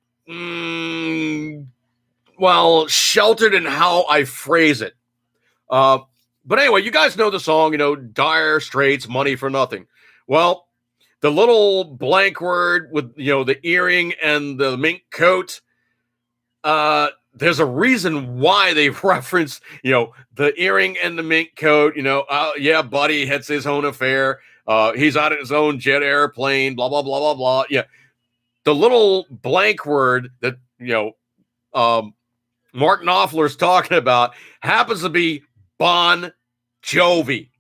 sheltered in how I phrase it. But anyway, you guys know the song, Dire Straits, Money for Nothing. Well, the little blank word with, the earring and the mink coat, there's a reason why they reference, the earring and the mink coat, yeah, buddy has his own affair. He's on his own jet airplane, blah, blah, blah, blah, blah. Yeah. The little blank word that, Mark Knopfler's talking about happens to be Bon Jovi.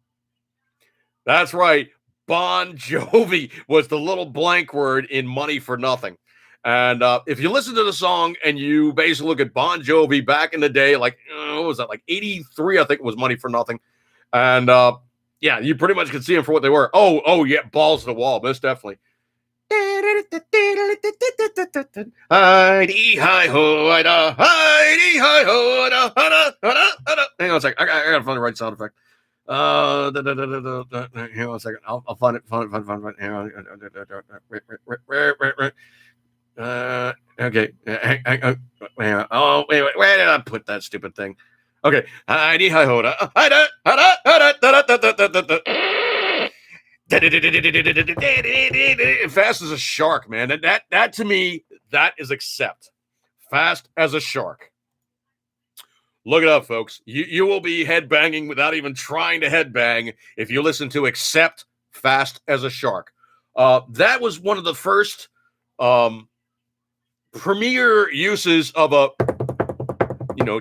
That's right. Bon Jovi was the little blank word in Money for Nothing. And if you listen to the song and you basically look at Bon Jovi back in the day, like, what was that? Like 83, I think it was Money for Nothing. And yeah, you pretty much can see them for what they were. Oh, yeah, balls to the wall, most definitely. Heidi hi ho, heidi hi ho, hang on a second. I gotta find the right sound effect. Hang on a second. I'll find it. Find it. Hang on. Okay. Hang on. Oh, wait. Where did I put that stupid thing? Okay. Heidi hi ho, Fast as a shark, man. That to me, that is Accept. Fast as a shark. Look it up, folks. You will be headbanging without even trying to headbang if you listen to Accept, Fast as a Shark. That was one of the first premier uses of a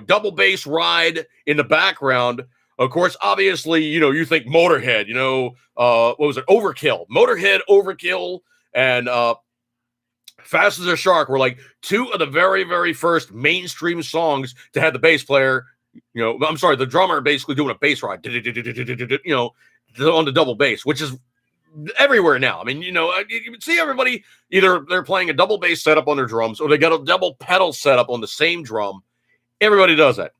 double bass ride in the background. Of course, obviously, you think Motorhead, what was it? Overkill. Motorhead, Overkill, and Fast as a Shark were like two of the very, very first mainstream songs to have the bass player, the drummer basically doing a bass ride, on the double bass, which is everywhere now. I mean, you see everybody either they're playing a double bass setup on their drums or they got a double pedal setup on the same drum. Everybody does that.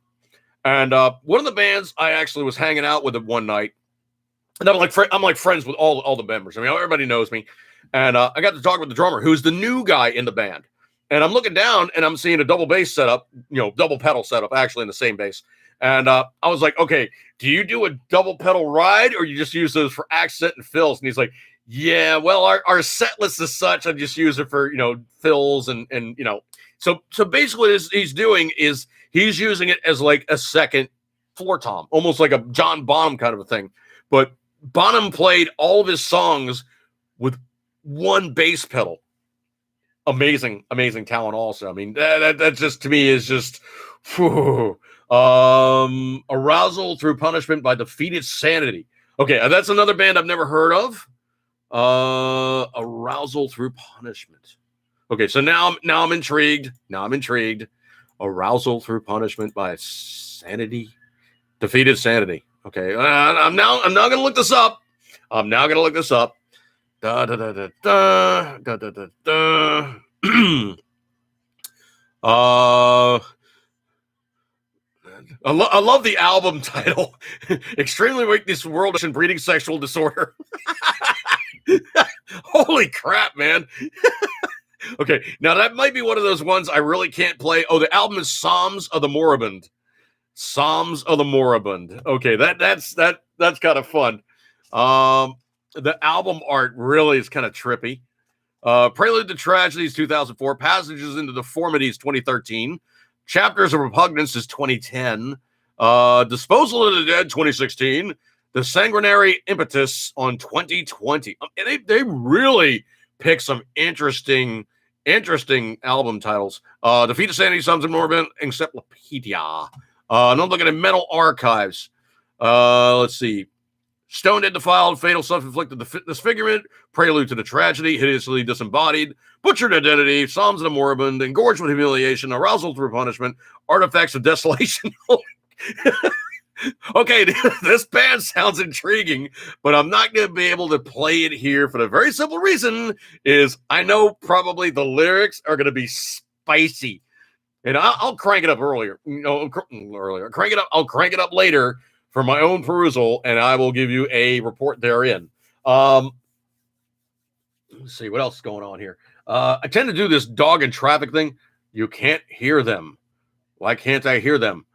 And one of the bands I actually was hanging out with one night, and I'm like friends with all the members. I mean, everybody knows me. And I got to talk with the drummer, who's the new guy in the band. And I'm looking down and I'm seeing a double bass setup, double pedal setup, actually in the same bass. And I was like, okay, do you do a double pedal ride or you just use those for accent and fills? And he's like, yeah, well, our set list is such, I just use it for, fills and So basically what he's doing is he's using it as like a second floor tom, almost like a John Bonham kind of a thing. But Bonham played all of his songs with one bass pedal. Amazing talent also. I mean, that just to me is just Arousal Through Punishment by Defeated Sanity. Okay, that's another band I've never heard of. Arousal Through Punishment. Okay, so now I'm intrigued. Arousal Through Punishment by Sanity. Defeated Sanity. Okay, I'm now gonna look this up. Da, da, da, da, da, da, da, da, da. I love the album title. Extremely Weakness World and Breeding Sexual Disorder. Holy crap, man. Okay, now that might be one of those ones I really can't play. Oh, the album is Psalms of the Moribund. Psalms of the Moribund. Okay, that's kind of fun. The album art really is kind of trippy. Prelude to Tragedies, 2004. Passages into Deformities, 2013. Chapters of Repugnance is 2010. Disposal of the Dead, 2016. The Sanguinary Impetus on 2020. They really pick some interesting album titles. Defeated Sanity, Sons of Morbid, Encyclopedia. And I'm looking at Metal Archives. Let's see. Stoned and Defiled, Fatal Self-Inflicted Disfigurement, Prelude to the Tragedy, Hideously Disembodied, Butchered Identity, Psalms of the Moribund, Engorged with Humiliation, Arousal Through Punishment, Artifacts of Desolation. Okay, this band sounds intriguing, but I'm not going to be able to play it here for the very simple reason is I know probably the lyrics are going to be spicy. And I'll crank it up earlier. Crank it up. I'll crank it up later for my own perusal, and I will give you a report therein. Let's see what else is going on here. I tend to do this dog and traffic thing. You can't hear them. Why can't I hear them?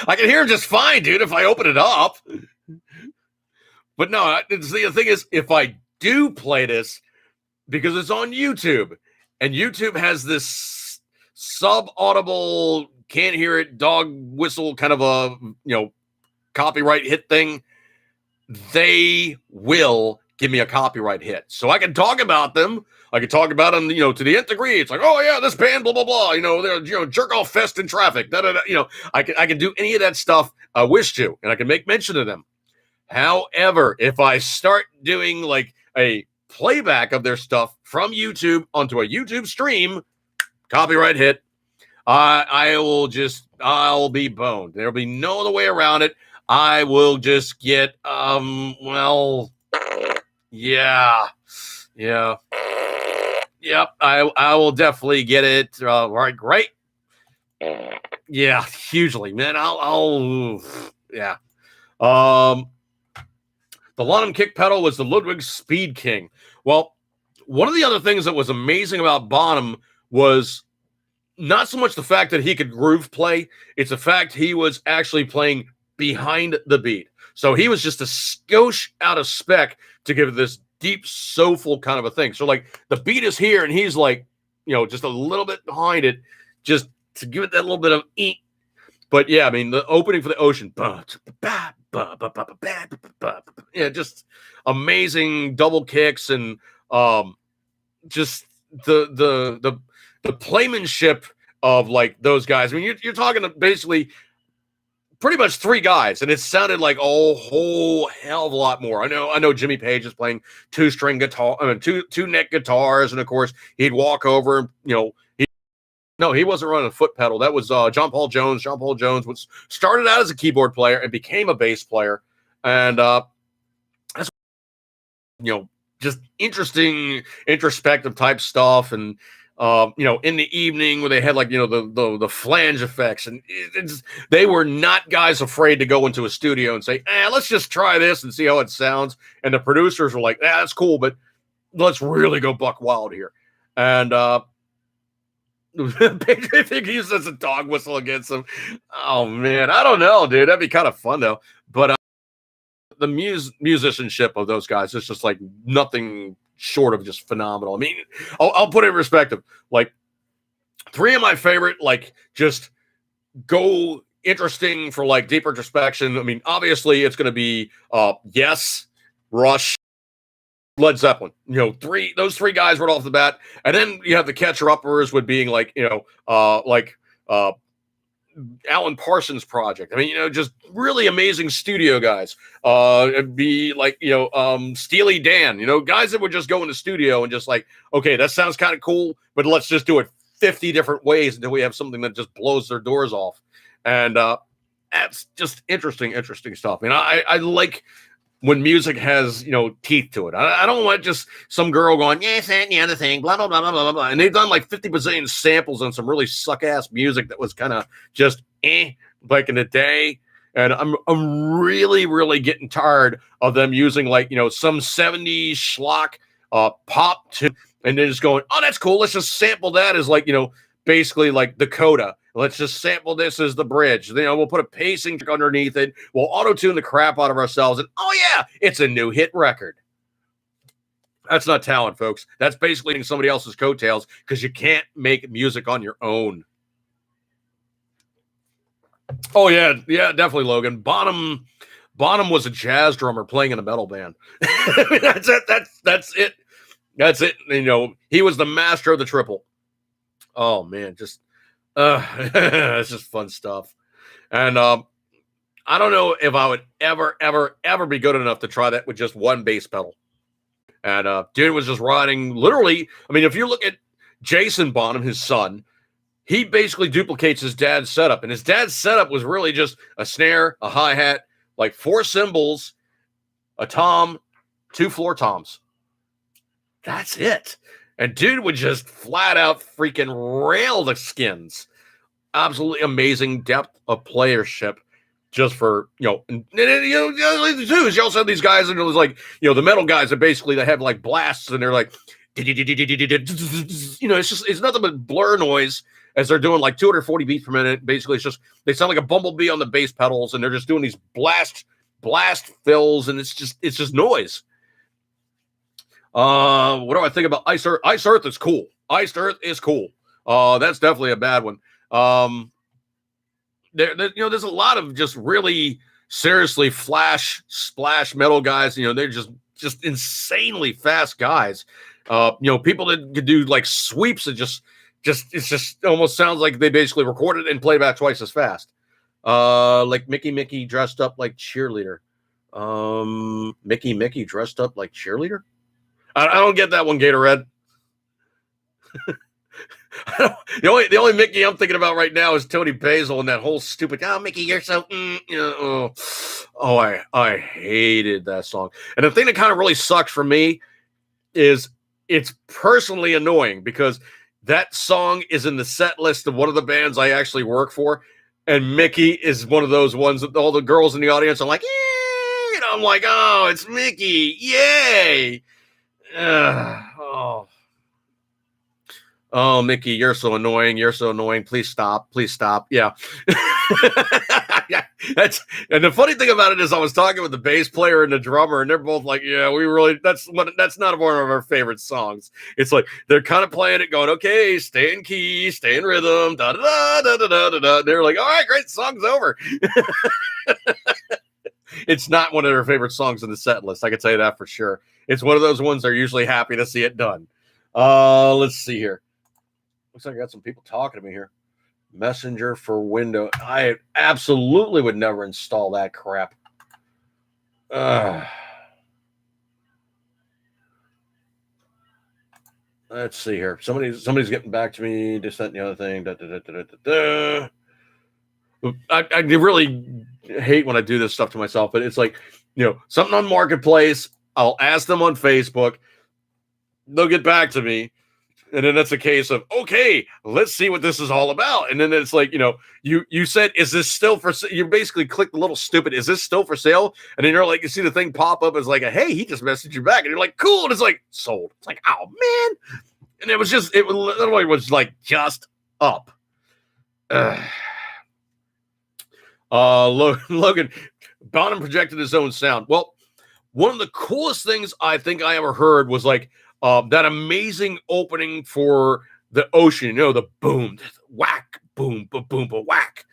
I can hear them just fine, dude, if I open it up. But no, the thing is, if I do play this, because it's on YouTube, and YouTube has this sub-audible, can't hear it, dog whistle kind of a, copyright hit thing, they will give me a copyright hit. So I can talk about them. I can talk about them, to the nth degree. It's like, oh yeah, this band, blah, blah, blah. They're, jerk off fest in traffic. Da, da, da. I can do any of that stuff I wish to, and I can make mention of them. However, if I start doing like a playback of their stuff from YouTube onto a YouTube stream, copyright hit, I'll be boned. There'll be no other way around it. I will just get, Yep, I will definitely get it. Right, great. Yeah, hugely, man. Yeah. The Lonham kick pedal was the Ludwig Speed King. Well, one of the other things that was amazing about Bonham was not so much the fact that he could groove play, it's the fact he was actually playing behind the beat. So he was just a skosh out of spec to give this deep, soulful kind of a thing. So like the beat is here and he's like, just a little bit behind it, just to give it that little bit of eat. But yeah, I mean, the opening for the ocean, yeah, just amazing double kicks and just the playmanship of like those guys. I mean, you're talking to basically pretty much three guys, and it sounded like a whole hell of a lot more. I know Jimmy Page is playing two-string guitar, two neck guitars, and of course he'd walk over, he wasn't running a foot pedal. That was John Paul Jones. John Paul Jones started out as a keyboard player and became a bass player, and just interesting introspective type stuff. And in the evening where they had like the flange effects, and they were not guys afraid to go into a studio and say, let's just try this and see how it sounds. And the producers were like, that's cool, but let's really go buck wild here. And I think he uses a dog whistle against him. Oh man, I don't know, dude. That'd be kind of fun though. But the musicianship of those guys is just like nothing short of just phenomenal. I mean, I'll put it in perspective. Like 3 of my favorite, like just go interesting for like deep introspection. I mean, obviously it's going to be Yes, Rush, Led Zeppelin. Those three guys right off the bat, and then you have the catcher uppers with being like Alan Parsons Project. I mean, just really amazing studio guys. It'd be like, Steely Dan, guys that would just go in the studio and just like, okay, that sounds kind of cool, but let's just do it 50 different ways until we have something that just blows their doors off. And that's just interesting stuff. I mean, I like when music has, teeth to it. I don't want just some girl going, yes, and the other thing, blah, blah, blah, blah, blah, blah. And they've done like 50 bazillion samples on some really suck-ass music that was kind of just back in the day. And I'm really, really getting tired of them using like, some 70s schlock pop to, and they're just going, oh, that's cool. Let's just sample that as like, basically like the coda. Let's just sample this as the bridge. We'll put a pacing track underneath it. We'll auto-tune the crap out of ourselves. And, oh, yeah, it's a new hit record. That's not talent, folks. That's basically eating somebody else's coattails because you can't make music on your own. Oh, yeah, definitely, Logan. Bonham was a jazz drummer playing in a metal band. That's it. That's it. He was the master of the triple. Oh, man, just... it's just fun stuff. And I don't know if I would ever be good enough to try that with just one bass pedal. And dude was just riding literally. I mean, if you look at Jason Bonham, his son, he basically duplicates his dad's setup. And his dad's setup was really just a snare, a hi-hat, like 4 cymbals, a tom, 2 floor toms. That's it. And dude would just flat out freaking rail the skins. Absolutely amazing depth of playership just for, and you also have these guys, and it was like, the metal guys are basically, they have like blasts and they're like, it's nothing but blur noise as they're doing like 240 beats per minute. Basically, it's just, they sound like a bumblebee on the bass pedals, and they're just doing these blast fills, and it's just noise. What do I think about Ice Earth? Ice Earth is cool. Ice Earth is cool. That's definitely a bad one. There's a lot of just really seriously splash metal guys. They're just insanely fast guys. People that could do like sweeps that just almost sounds like they basically recorded and played back twice as fast. Like Mickey dressed up like cheerleader. Mickey dressed up like cheerleader. I don't get that one, Gatorade. The only Mickey I'm thinking about right now is Tony Basil and that whole stupid, oh, Mickey, you're so, I hated that song. And the thing that kind of really sucks for me is it's personally annoying because that song is in the set list of one of the bands I actually work for. And Mickey is one of those ones that all the girls in the audience are like, yeah, I'm like, oh, it's Mickey. Yay. Oh, Mickey, you're so annoying. Please stop. Yeah. Yeah, and the funny thing about it is I was talking with the bass player and the drummer, and they're both like, yeah, that's not one of our favorite songs. It's like they're kind of playing it going, okay, stay in key, stay in rhythm, da da da da da da da. They're like, all right, great, song's over. It's not one of their favorite songs in the set list. I can tell you that for sure. It's one of those ones they're usually happy to see it done. Let's see here. Looks like I got some people talking to me here. Messenger for Windows. I absolutely would never install that crap. Let's see here. Somebody's getting back to me. This, that, and the other thing. I really hate when I do this stuff to myself, but it's like, something on Marketplace. I'll ask them on Facebook. They'll get back to me. And then it's a case of, okay, let's see what this is all about. And then it's like, you said, is this still for sale? You basically click the little stupid, is this still for sale? And then you're like, you see the thing pop up as like, hey, he just messaged you back. And you're like, cool. And it's like, sold. It's like, oh, man. And it literally was like just up. Logan, Bonham projected his own sound. Well, one of the coolest things I think I ever heard was like, that amazing opening for the ocean, the boom, whack, boom, boom, boom, boom, whack.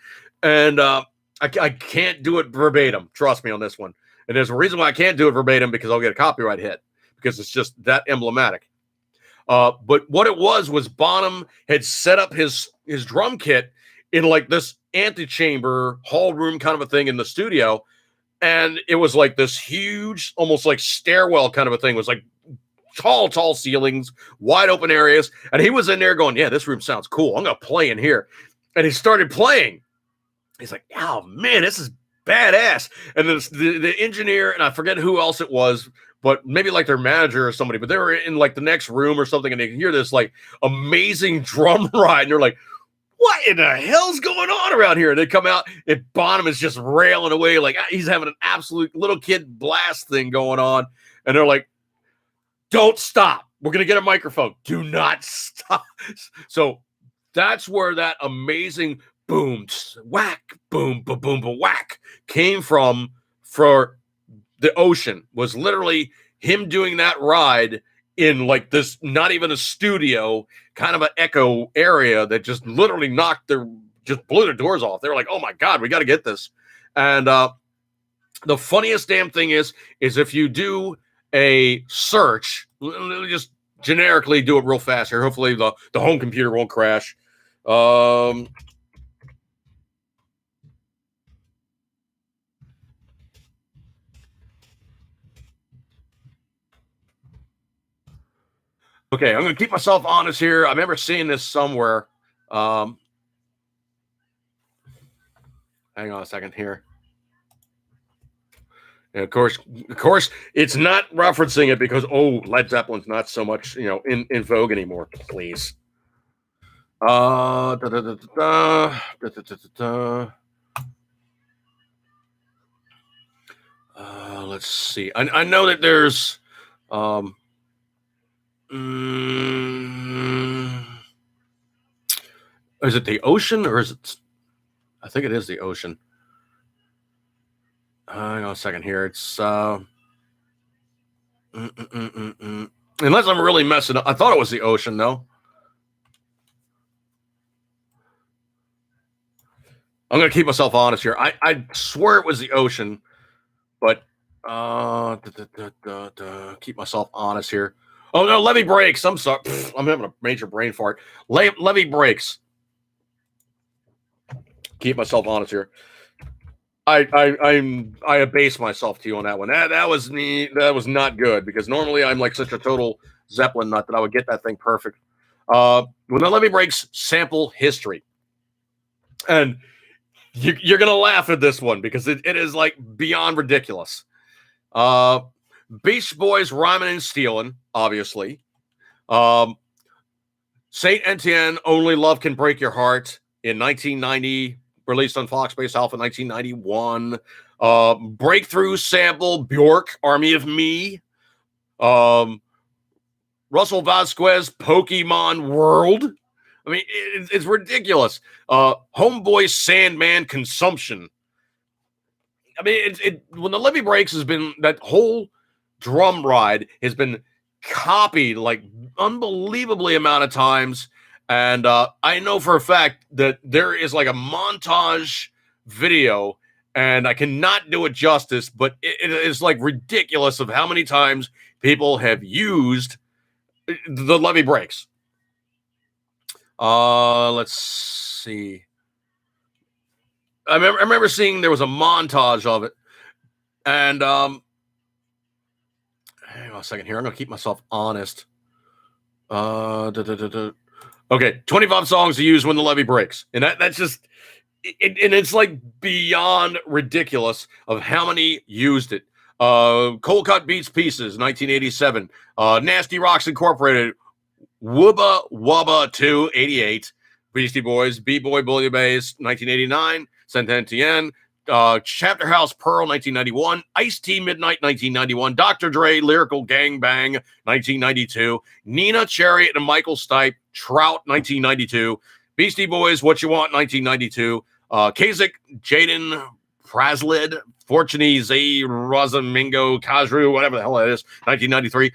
And I can't do it verbatim. Trust me on this one. And there's a reason why I can't do it verbatim, because I'll get a copyright hit, because it's just that emblematic. But what it was Bonham had set up his drum kit in like this antechamber hall room kind of a thing in the studio. And it was like this huge, almost like stairwell kind of a thing. It was like tall ceilings, wide open areas. And he was in there going, yeah, this room sounds cool. I'm going to play in here. And he started playing. He's like, oh, man, this is badass. And then the engineer, and I forget who else it was, but maybe like their manager or somebody, but they were in like the next room or something, and they could hear this like amazing drum ride. And they're like, what in the hell's going on around here? And they come out, and Bonham is just railing away like he's having an absolute little kid blast thing going on. And they're like, don't stop. We're going to get a microphone. Do not stop. So that's where that amazing boom, whack, boom, boom, boom, boom, whack came from for the ocean. Was literally him doing that ride in like this, not even a studio, kind of an echo area that just literally just blew their doors off. They were like, oh my God, we got to get this. And the funniest damn thing is if you do a search, let me just generically do it real fast here. Hopefully the home computer won't crash. Okay, I'm going to keep myself honest here. I remember seeing this somewhere. Hang on a second here. And of course, it's not referencing it because, Led Zeppelin's not so much, in vogue anymore. Please. Let's see. I know that there's, is it the ocean or is it? I think it is the ocean. Hang on a second here. It's unless I'm really messing up. I thought it was the ocean though. I'm gonna keep myself honest here. I swear it was the ocean, but keep myself honest here. Oh no, Levee Breaks. I'm sorry. I'm having a major brain fart. Levee Breaks. Keep myself honest here. I abase myself to you on that one. That was me. That was not good because normally I'm like such a total Zeppelin nut that I would get that thing perfect. When the Levee Breaks sample history, and you're gonna laugh at this one because it is like beyond ridiculous. Beach Boys rhyming and stealing, obviously. Saint Etienne, Only Love Can Break Your Heart in 1990. Released on Fox Space Alpha 1991. Breakthrough sample, Bjork, Army of Me. Russell Vasquez, Pokemon World. I mean, it's ridiculous. Homeboy Sandman Consumption. I mean, when the Levee Breaks has been, that whole drum ride has been copied like unbelievably amount of times. And I know for a fact that there is like a montage video, and I cannot do it justice, but it is like ridiculous of how many times people have used the Levee Breaks. Let's see. I remember seeing there was a montage of it, and hang on a second here. I'm gonna keep myself honest. Okay, 25 songs to use when the Levee Breaks. And that's just, and it's like beyond ridiculous of how many used it. Cold Cut Beats Pieces, 1987. Nasty Rocks Incorporated, Wubba Wubba 2, 88. Beastie Boys, B-Boy Bouillabaisse, 1989. Santantien, Chapter House Pearl, 1991. Ice-T Midnight, 1991. Dr. Dre, Lyrical Gangbang, 1992. Nina Chariot and Michael Stipe, Trout, 1992. Beastie Boys, What You Want, 1992. Kasich, Jaden Praslid, Fortuny, Zay, Rosamingo, Kazru, whatever the hell that is, 1993.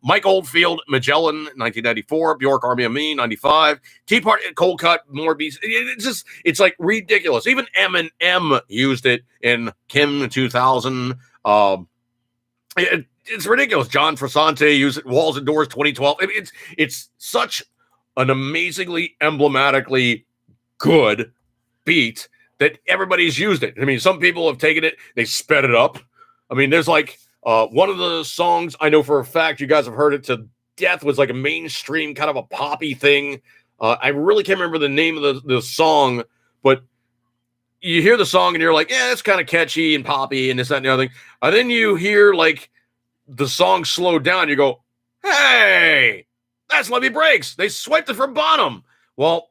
Mike Oldfield, Magellan, 1994. Bjork, Army of Me, 95. Tea Party, Cold Cut, more beats. It's like ridiculous. Even Eminem used it in Kim 2000. It's ridiculous. John Frusciante used it. Walls and Doors, 2012. It's such an amazingly emblematically good beat that everybody's used it. I mean, some people have taken it, they sped it up. I mean, there's like one of the songs I know for a fact you guys have heard it to death was like a mainstream kind of a poppy thing. I really can't remember the name of the song, but you hear the song and you're like, yeah, it's kind of catchy and poppy and this, that, and the other thing. And then you hear like the song slow down. You go, hey, that's Levee Breaks. They swiped it from Bonham. Well,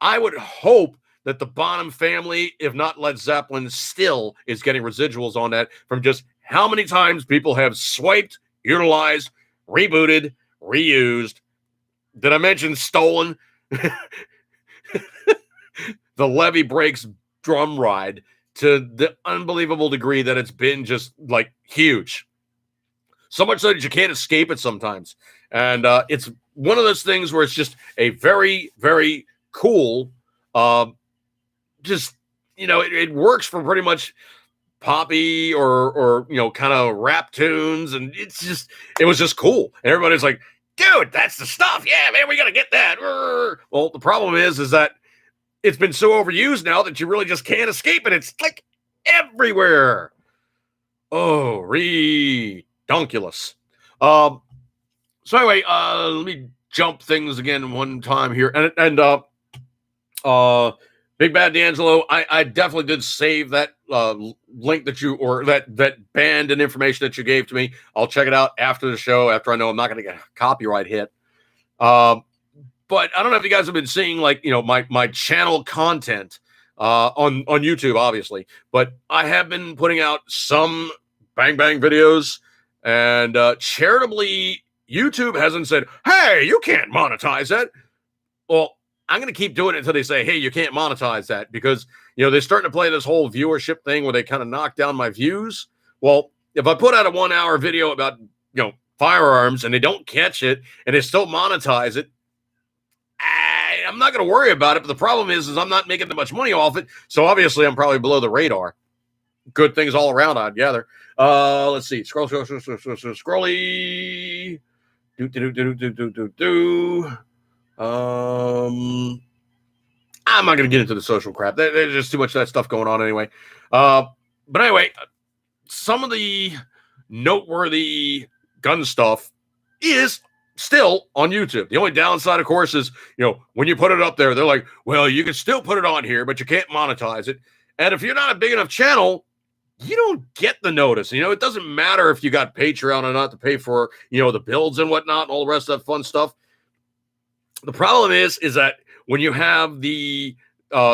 I would hope that the Bonham family, if not Led Zeppelin, still is getting residuals on that from just how many times people have swiped, utilized, rebooted, reused. Did I mention stolen? The Levee Breaks drum ride to the unbelievable degree that it's been just like huge. So much so that you can't escape it sometimes. And it's one of those things where it's just a very, very cool, just, you know, it works for pretty much poppy or you know, kind of rap tunes. And it was just cool. And everybody's like, dude, that's the stuff. Yeah, man, we got to get that. Well, the problem is that it's been so overused now that you really just can't escape it. It's like everywhere. Oh, redonkulous. So anyway, let me jump things again one time here. And Big Bad D'Angelo, I definitely did save that link that you, or that band and information that you gave to me. I'll check it out after the show, after I know I'm not going to get a copyright hit. But I don't know if you guys have been seeing, like, you know, my channel content on YouTube, obviously. But I have been putting out some Bang Bang videos, and charitably, YouTube hasn't said, hey, you can't monetize that. Well, I'm going to keep doing it until they say, hey, you can't monetize that, because, you know, they're starting to play this whole viewership thing where they kind of knock down my views. Well, if I put out a 1 hour video about, you know, firearms and they don't catch it and they still monetize it, I'm not going to worry about it. But the problem is I'm not making that much money off it. So obviously I'm probably below the radar. Good things all around, I'd gather. Let's see. Scrolly. I'm not going to get into the social crap. There's just too much of that stuff going on anyway. But anyway, some of the noteworthy gun stuff is still on YouTube. The only downside, of course, is, you know, when you put it up there, they're like, well, you can still put it on here, but you can't monetize it. And if you're not a big enough channel, you don't get the notice. You know, it doesn't matter if you got Patreon or not to pay for, you know, the builds and whatnot, and all the rest of that fun stuff. The problem is that when you have the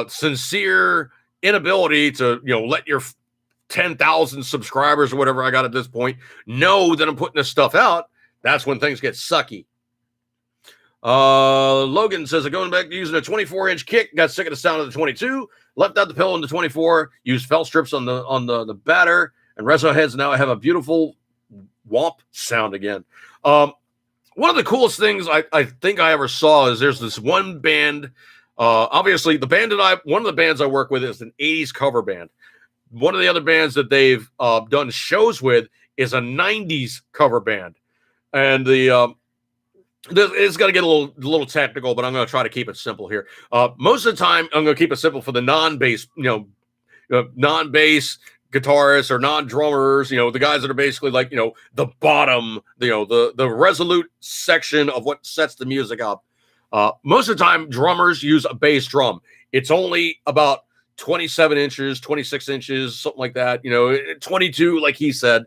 sincere inability to, you know, let your 10,000 subscribers or whatever I got at this point know that I'm putting this stuff out, that's when things get sucky. Logan says, going back to using a 24-inch kick, got sick of the sound of the 22, left out the pill in the 24, used felt strips on the batter, and reso heads. Now I have a beautiful womp sound again. One of the coolest things I think I ever saw is there's this one band. Obviously, one of the bands I work with is an 80s cover band. One of the other bands that they've done shows with is a 90s cover band. And it's going to get a little technical, but I'm going to try to keep it simple here. Most of the time, I'm going to keep it simple for the non-bass, non-bass guitarists or non-drummers, you know, the guys that are basically like, you know, the bottom, you know, the resolute section of what sets the music up. Most of the time, drummers use a bass drum. It's only about 27 inches, 26 inches, something like that, 22, like he said.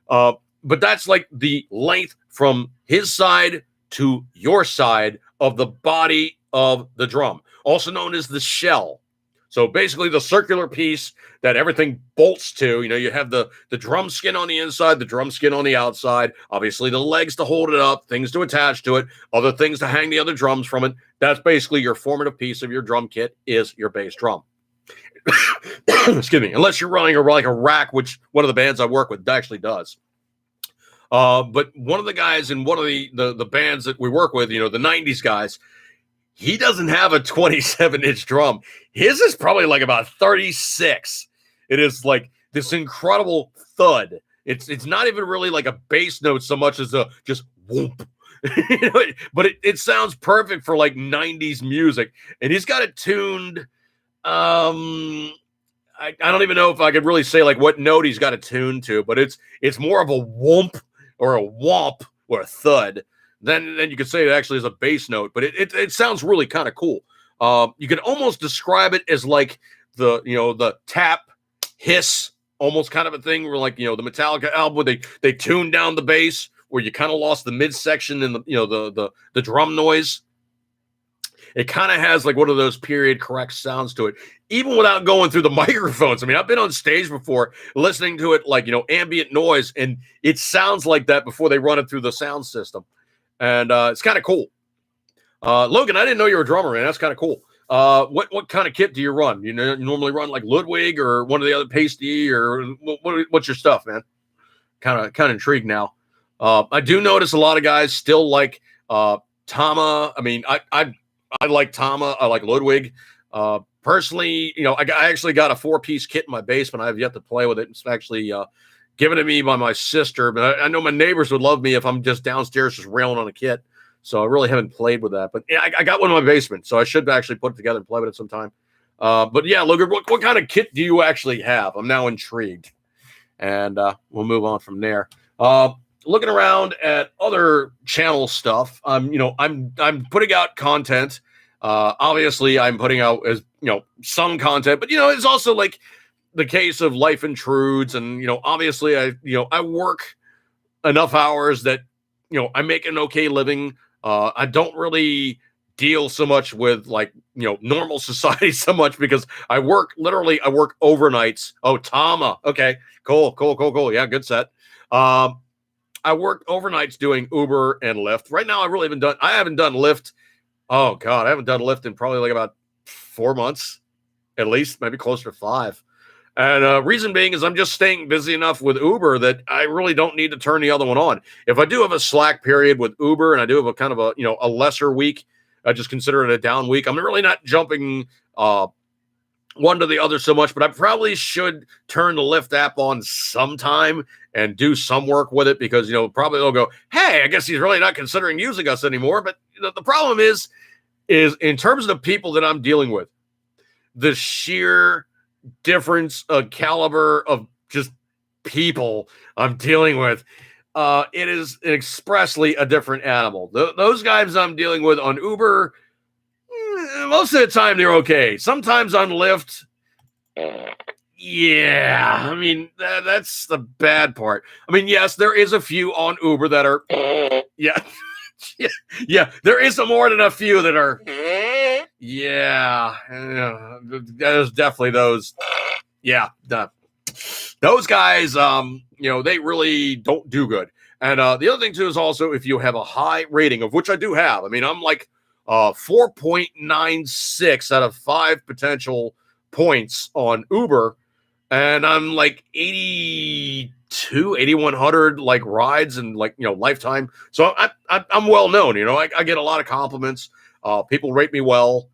But that's like the length from his side to your side of the body of the drum, also known as the shell. So basically the circular piece that everything bolts to. You have the drum skin on the inside, the drum skin on the outside, obviously the legs to hold it up, things to attach to it, other things to hang the other drums from it. That's basically your formative piece of your drum kit is your bass drum. Excuse me, unless you're running like a rack, which one of the bands I work with actually does. But one of the guys in one of the bands that we work with, the 90s guys, he doesn't have a 27-inch drum. His is probably like about 36. It is like this incredible thud. It's not even really like a bass note so much as a just whoop. But it sounds perfect for like 90s music. And he's got it tuned. I don't even know if I could really say like what note he's got it tuned to, but it's more of a whoomp or a womp or a thud. Then you could say it actually is a bass note, but it sounds really kind of cool. You can almost describe it as like the tap hiss, almost kind of a thing where like, the Metallica album, they tuned down the bass where you kind of lost the midsection and the drum noise. It kind of has like one of those period correct sounds to it, even without going through the microphones. I mean, I've been on stage before listening to it like, ambient noise, and it sounds like that before they run it through the sound system. And it's kind of cool. Logan, I didn't know you were a drummer, man. That's kind of cool. What kind of kit do you run? You normally run like Ludwig or one of the other Pasty, or what's your stuff, man? Kind of intrigued now. I do notice a lot of guys still like Tama. I mean, I like Tama. I like Ludwig. Personally, I actually got a 4-piece kit in my basement. I have yet to play with it. It's actually given to me by my sister, but I know my neighbors would love me if I'm just downstairs just railing on a kit. So I really haven't played with that. But yeah, I got one in my basement, so I should actually put it together and play with it sometime. But yeah, Logan, what kind of kit do you actually have? I'm now intrigued. And we'll move on from there. Looking around at other channel stuff, I'm putting out content. Obviously, I'm putting out as some content, but it's also like the case of Life Intrudes, and obviously I work enough hours that I make an okay living. I don't really deal so much with like normal society so much because I work overnights. Oh, Tama, okay, cool. Yeah, good set. I work overnights doing Uber and Lyft. Right now, I haven't done Lyft. Oh God, I haven't done Lyft in probably like about 4 months, at least, maybe closer to 5. And reason being is I'm just staying busy enough with Uber that I really don't need to turn the other one on. If I do have a slack period with Uber and I do have a kind of a lesser week, I just consider it a down week. I'm really not jumping one to the other so much, but I probably should turn the Lyft app on sometime and do some work with it because, probably they'll go, hey, I guess he's really not considering using us anymore. But the problem is in terms of the people that I'm dealing with, the sheer difference of caliber of just people I'm dealing with, it is expressly a different animal. Those guys I'm dealing with on Uber, most of the time they're okay. Sometimes on Lyft, yeah, I mean, that's the bad part. I mean, yes, there is a few on Uber that are, yeah, there is more than a few that are, yeah, there's definitely those, yeah, those guys, they really don't do good. And the other thing too is also if you have a high rating, of which I do have. I mean, I'm like 4.96 out of 5 potential points on Uber, and I'm like 8,100 like rides and like lifetime. So I'm well known. I get a lot of compliments. People rate me well.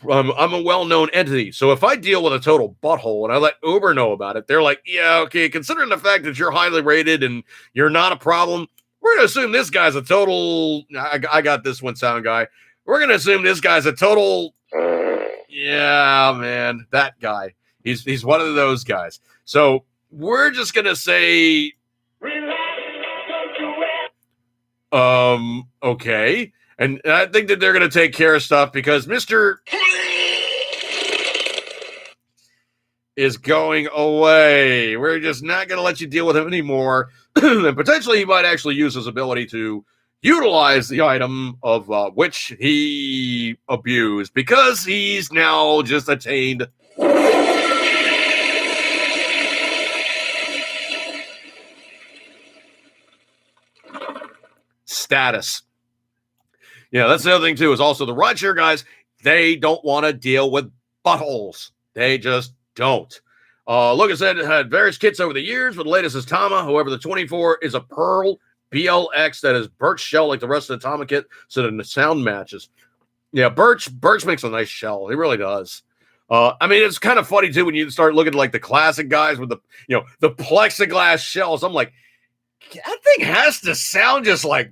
I'm a well-known entity. So if I deal with a total butthole and I let Uber know about it, they're like, yeah, okay, considering the fact that you're highly rated and you're not a problem, we're going to assume this guy's a total, I got this one sound guy. We're going to assume this guy's a total, yeah, man, that guy. He's one of those guys. So we're just going to say, okay. And I think that they're going to take care of stuff because Mr. is going away. We're just not going to let you deal with him anymore. And potentially he might actually use his ability to utilize the item of which he abused because he's now just attained status. Yeah, that's the other thing too, is also the rideshare guys, they don't want to deal with buttholes. They just don't. Look, I said, it had various kits over the years, but the latest is Tama. However, the 24 is a Pearl BLX that is birch shell like the rest of the Tama kit, so the sound matches. Yeah, birch makes a nice shell. It really does. I mean, it's kind of funny too when you start looking at like the classic guys with the the plexiglass shells. I'm like, that thing has to sound just like.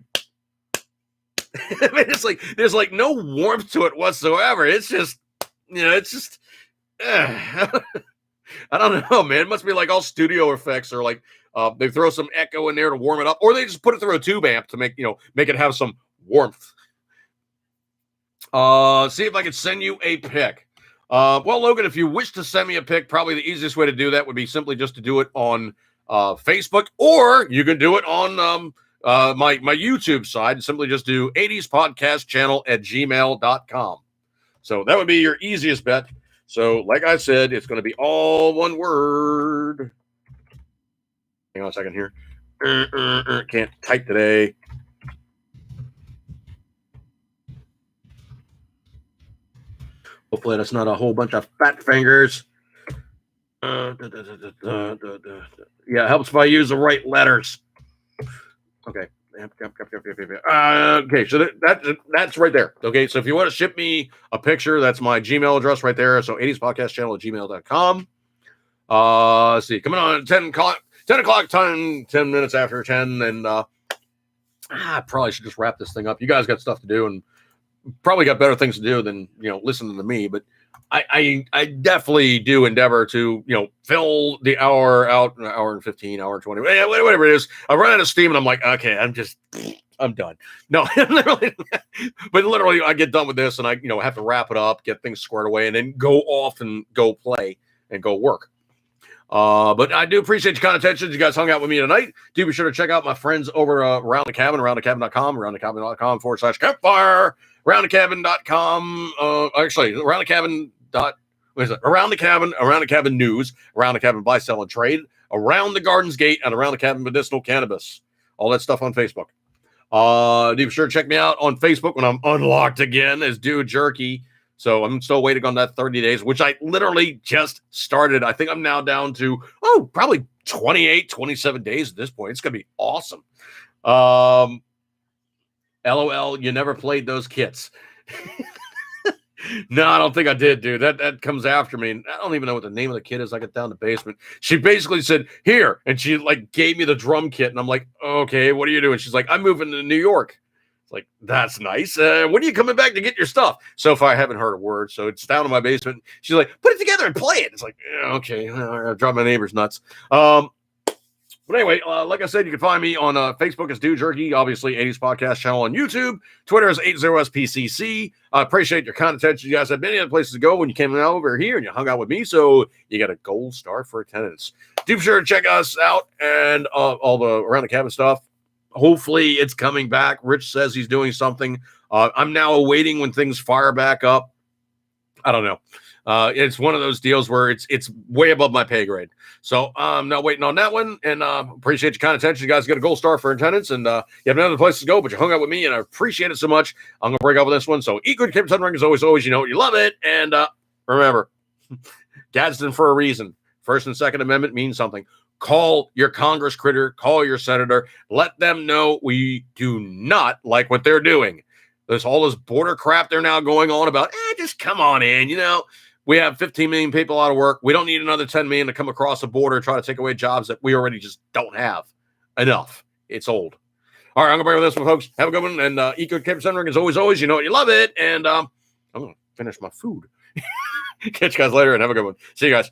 I mean, it's like there's like no warmth to it whatsoever. It's just, it's just. I don't know, man. It must be like all studio effects, or like they throw some echo in there to warm it up, or they just put it through a tube amp to make it have some warmth. See if I can send you a pic. Well, Logan, if you wish to send me a pic, probably the easiest way to do that would be simply just to do it on Facebook, or you can do it on my YouTube side and simply just do 80s podcast channel at gmail.com. So that would be your easiest bet. So, like I said, it's going to be all one word. Hang on a second here. Can't type today. Hopefully that's not a whole bunch of fat fingers. Yeah, it helps if I use the right letters. Okay. Okay, so that's right there. Okay, so if you want to ship me a picture, that's my Gmail address right there. So 80s podcast channel at gmail.com. Let's see, coming on 10 o'clock, 10 minutes after 10. And I probably should just wrap this thing up. You guys got stuff to do and probably got better things to do than listening to me, but I definitely do endeavor to fill the hour out, an hour and 15, hour and 20, whatever it is. I run out of steam and I'm like, okay, I'm done. No, but literally I get done with this and I have to wrap it up, get things squared away, and then go off and go play and go work. But I do appreciate your kind attention. You guys hung out with me tonight. Do be sure to check out my friends over around the cabin, aroundthecabin.com, aroundthecabin.com/campfire, aroundthecabin.com. Actually, aroundthecabin. Around the cabin news, around the cabin buy, sell, and trade, around the Gardens Gate, and around the cabin medicinal cannabis. All that stuff on Facebook. Do be sure to check me out on Facebook when I'm unlocked again as Dude Jerky. So I'm still waiting on that 30 days, which I literally just started. I think I'm now down to, probably 28, 27 days at this point. It's going to be awesome. LOL, you never played those kits. No, I don't think I did, dude. That comes after me. And I don't even know what the name of the kit is. I get down the basement. She basically said, here. And she gave me the drum kit. And I'm like, okay, what are you doing? She's like, I'm moving to New York. It's like, that's nice. When are you coming back to get your stuff? So far, I haven't heard a word. So it's down in my basement. She's like, put it together and play it. It's like, yeah, okay. I'll drive my neighbors nuts. But anyway, like I said, you can find me on Facebook as Dude Jerky, obviously 80s Podcast Channel on YouTube. Twitter is 80SPCC. I appreciate your kind attention. You guys have many other places to go when you came over here and you hung out with me, so you got a gold star for attendance. Do be sure to check us out and all the Around the Cabin stuff. Hopefully it's coming back. Rich says he's doing something. I'm now awaiting when things fire back up. I don't know. It's one of those deals where it's way above my pay grade. So I'm not waiting on that one. And appreciate your kind attention. You guys get a gold star for attendance. And you have another place to go, but you hung out with me, and I appreciate it so much. I'm going to break up with this one. So eat good, keep ring as always. You know what, you love it. And remember, Gadsden for a reason. First and Second Amendment means something. Call your Congress critter. Call your senator. Let them know we do not like what they're doing. There's all this border crap they're now going on about. Just come on in, We have 15 million people out of work. We don't need another 10 million to come across the border and try to take away jobs that we already just don't have. Enough. It's old. All right, I'm going to break with this one, folks. Have a good one. And eat good, keep ring as always. You know what, you love it. And I'm going to finish my food. Catch you guys later and have a good one. See you guys.